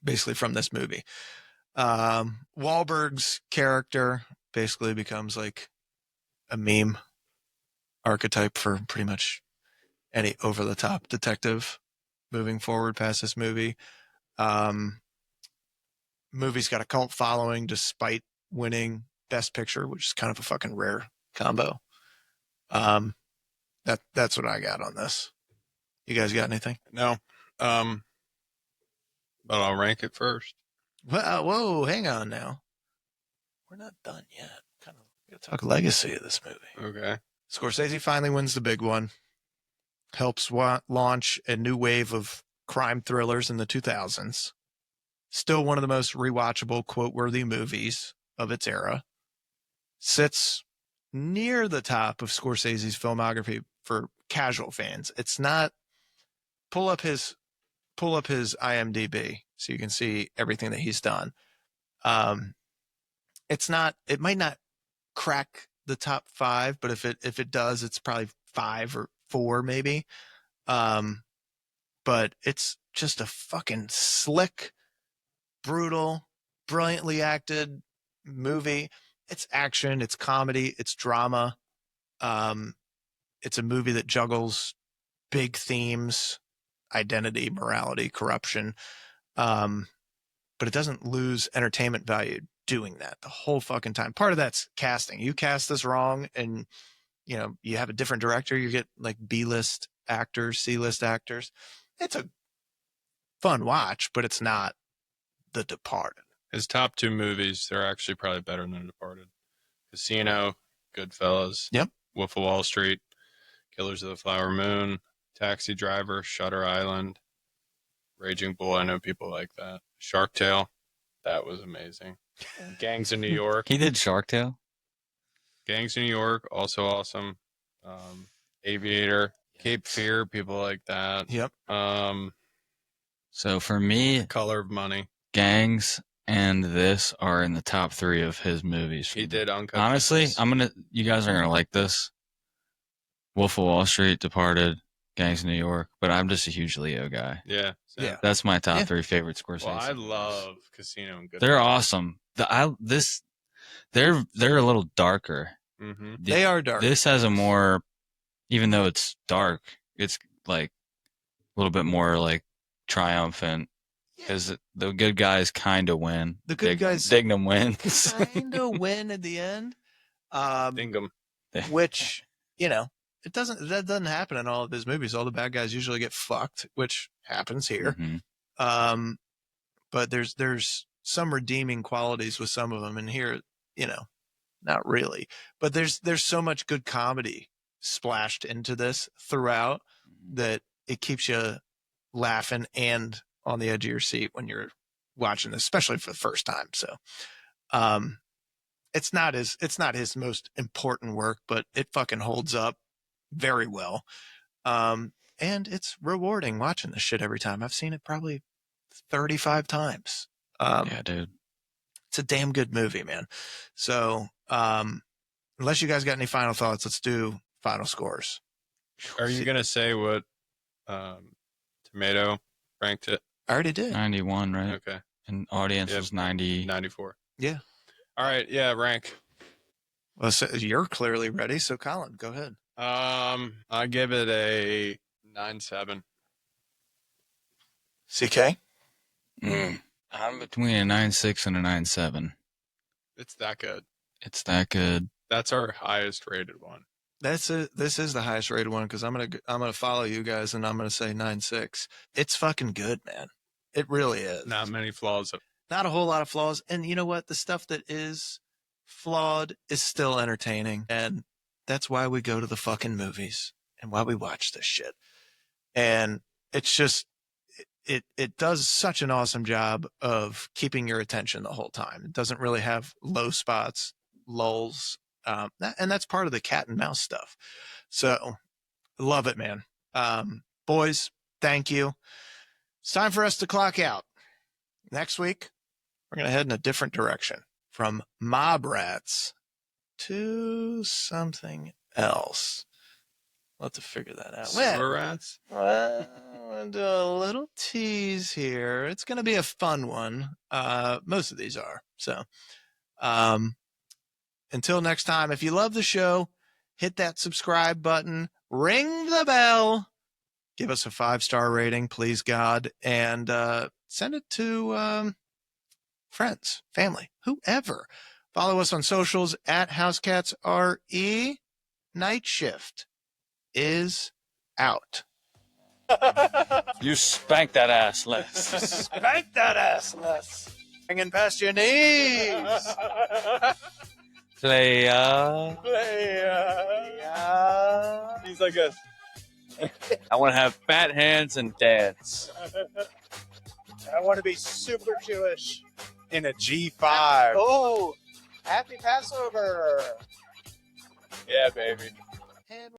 Basically from this movie. Wahlberg's character basically becomes like a meme archetype for pretty much any over-the-top detective moving forward past this movie. Movie's got a cult following despite winning Best Picture, which is kind of a fucking rare combo. That's what I got on this. You guys got anything? No. But I'll rank it first. Whoa, hang on now. We're not done yet. Kind of gotta talk legacy of this movie. Okay. Scorsese finally wins the big one. Helps launch a new wave of crime thrillers in the 2000s. Still one of the most rewatchable, quote-worthy movies of its era. Sits near the top of Scorsese's filmography for casual fans. It's not. Pull up his IMDb so you can see everything that he's done. It might not crack the top 5, but if it does, it's probably 5 or 4 maybe. But it's just a fucking slick, brutal, brilliantly acted movie. It's action, it's comedy, it's drama. It's a movie that juggles big themes, identity, morality, corruption. But it doesn't lose entertainment value doing that the whole fucking time. Part of that's casting. You cast this wrong and you have a different director, you get like B-list actors, C-list actors. It's a fun watch, but it's not The Departed. His top 2 movies, they're actually probably better than The Departed. Casino, Goodfellas. Yep. Wolf of Wall Street, Killers of the Flower Moon, Taxi Driver, Shutter Island, Raging Bull. I know people like that. Shark Tale, that was amazing. Gangs of New York. He did Shark Tale. Gangs of New York, also awesome. Aviator, Cape Fear, people like that. Yep. So for me, Color of Money. Gangs and this are in the top 3 of his movies. He did Uncut Honestly, Gems. you guys are gonna like this. Wolf of Wall Street, Departed, Gangs of New York, but I'm just a huge Leo guy. Yeah. Same. Yeah. That's my top 3 favorite Scorsese. Well, I movies. love Casino and Goodfellas. They're awesome. They're a little darker. Mm-hmm. They are dark. This has a more, even though it's dark, it's like a little bit more like triumphant because the good guys kind of win. The good guys Dignam wins. kind of win at the end. Dignam. Which, that doesn't happen in all of his movies. All the bad guys usually get fucked, which happens here. Mm-hmm. But there's some redeeming qualities with some of them, and here, not really. But there's so much good comedy splashed into this throughout that it keeps you laughing and on the edge of your seat when you're watching this, especially for the first time. So, it's not his most important work, but it fucking holds up very well. And it's rewarding watching this shit every time. I've seen it probably 35 times. Yeah, dude. It's a damn good movie, man. So, unless you guys got any final thoughts, let's do final scores. Are you going to say what Tomato ranked it? I already did. 91, right? Okay. And audience was 90. 94. Yeah. All right. Yeah, rank. Well, so you're clearly ready. So, Colin, go ahead. I give it a 9.7. CK? I'm between a 9.6 and a 9.7. It's that good. It's that good. That's our highest rated one. This is the highest rated one because I'm gonna follow you guys and I'm gonna say 9.6. It's fucking good, man. It really is. Not many flaws. Not a whole lot of flaws, and you know what? The stuff that is flawed is still entertaining, and that's why we go to the fucking movies and why we watch this shit. And it's just it does such an awesome job of keeping your attention the whole time. It doesn't really have low spots, lulls. And that's part of the cat and mouse stuff. So love it, man. Boys, thank you. It's time for us to clock out. Next week, we're going to head in a different direction from mob rats to something else. We'll have to figure that out. Sewer rats? Well, I'll do a little tease here. It's going to be a fun one. Most of these are. So, until next time, if you love the show, hit that subscribe button, ring the bell, give us a 5-star rating, please God, and send it to friends, family, whoever. Follow us on socials at HouseCatsRE. Nightshift is out. You spank that ass less. Spank that ass less. Hanging past your knees. Playa. He's like a... I want to have fat hands and dance. I want to be super Jewish. in a G5. Oh, happy Passover. Yeah, baby. And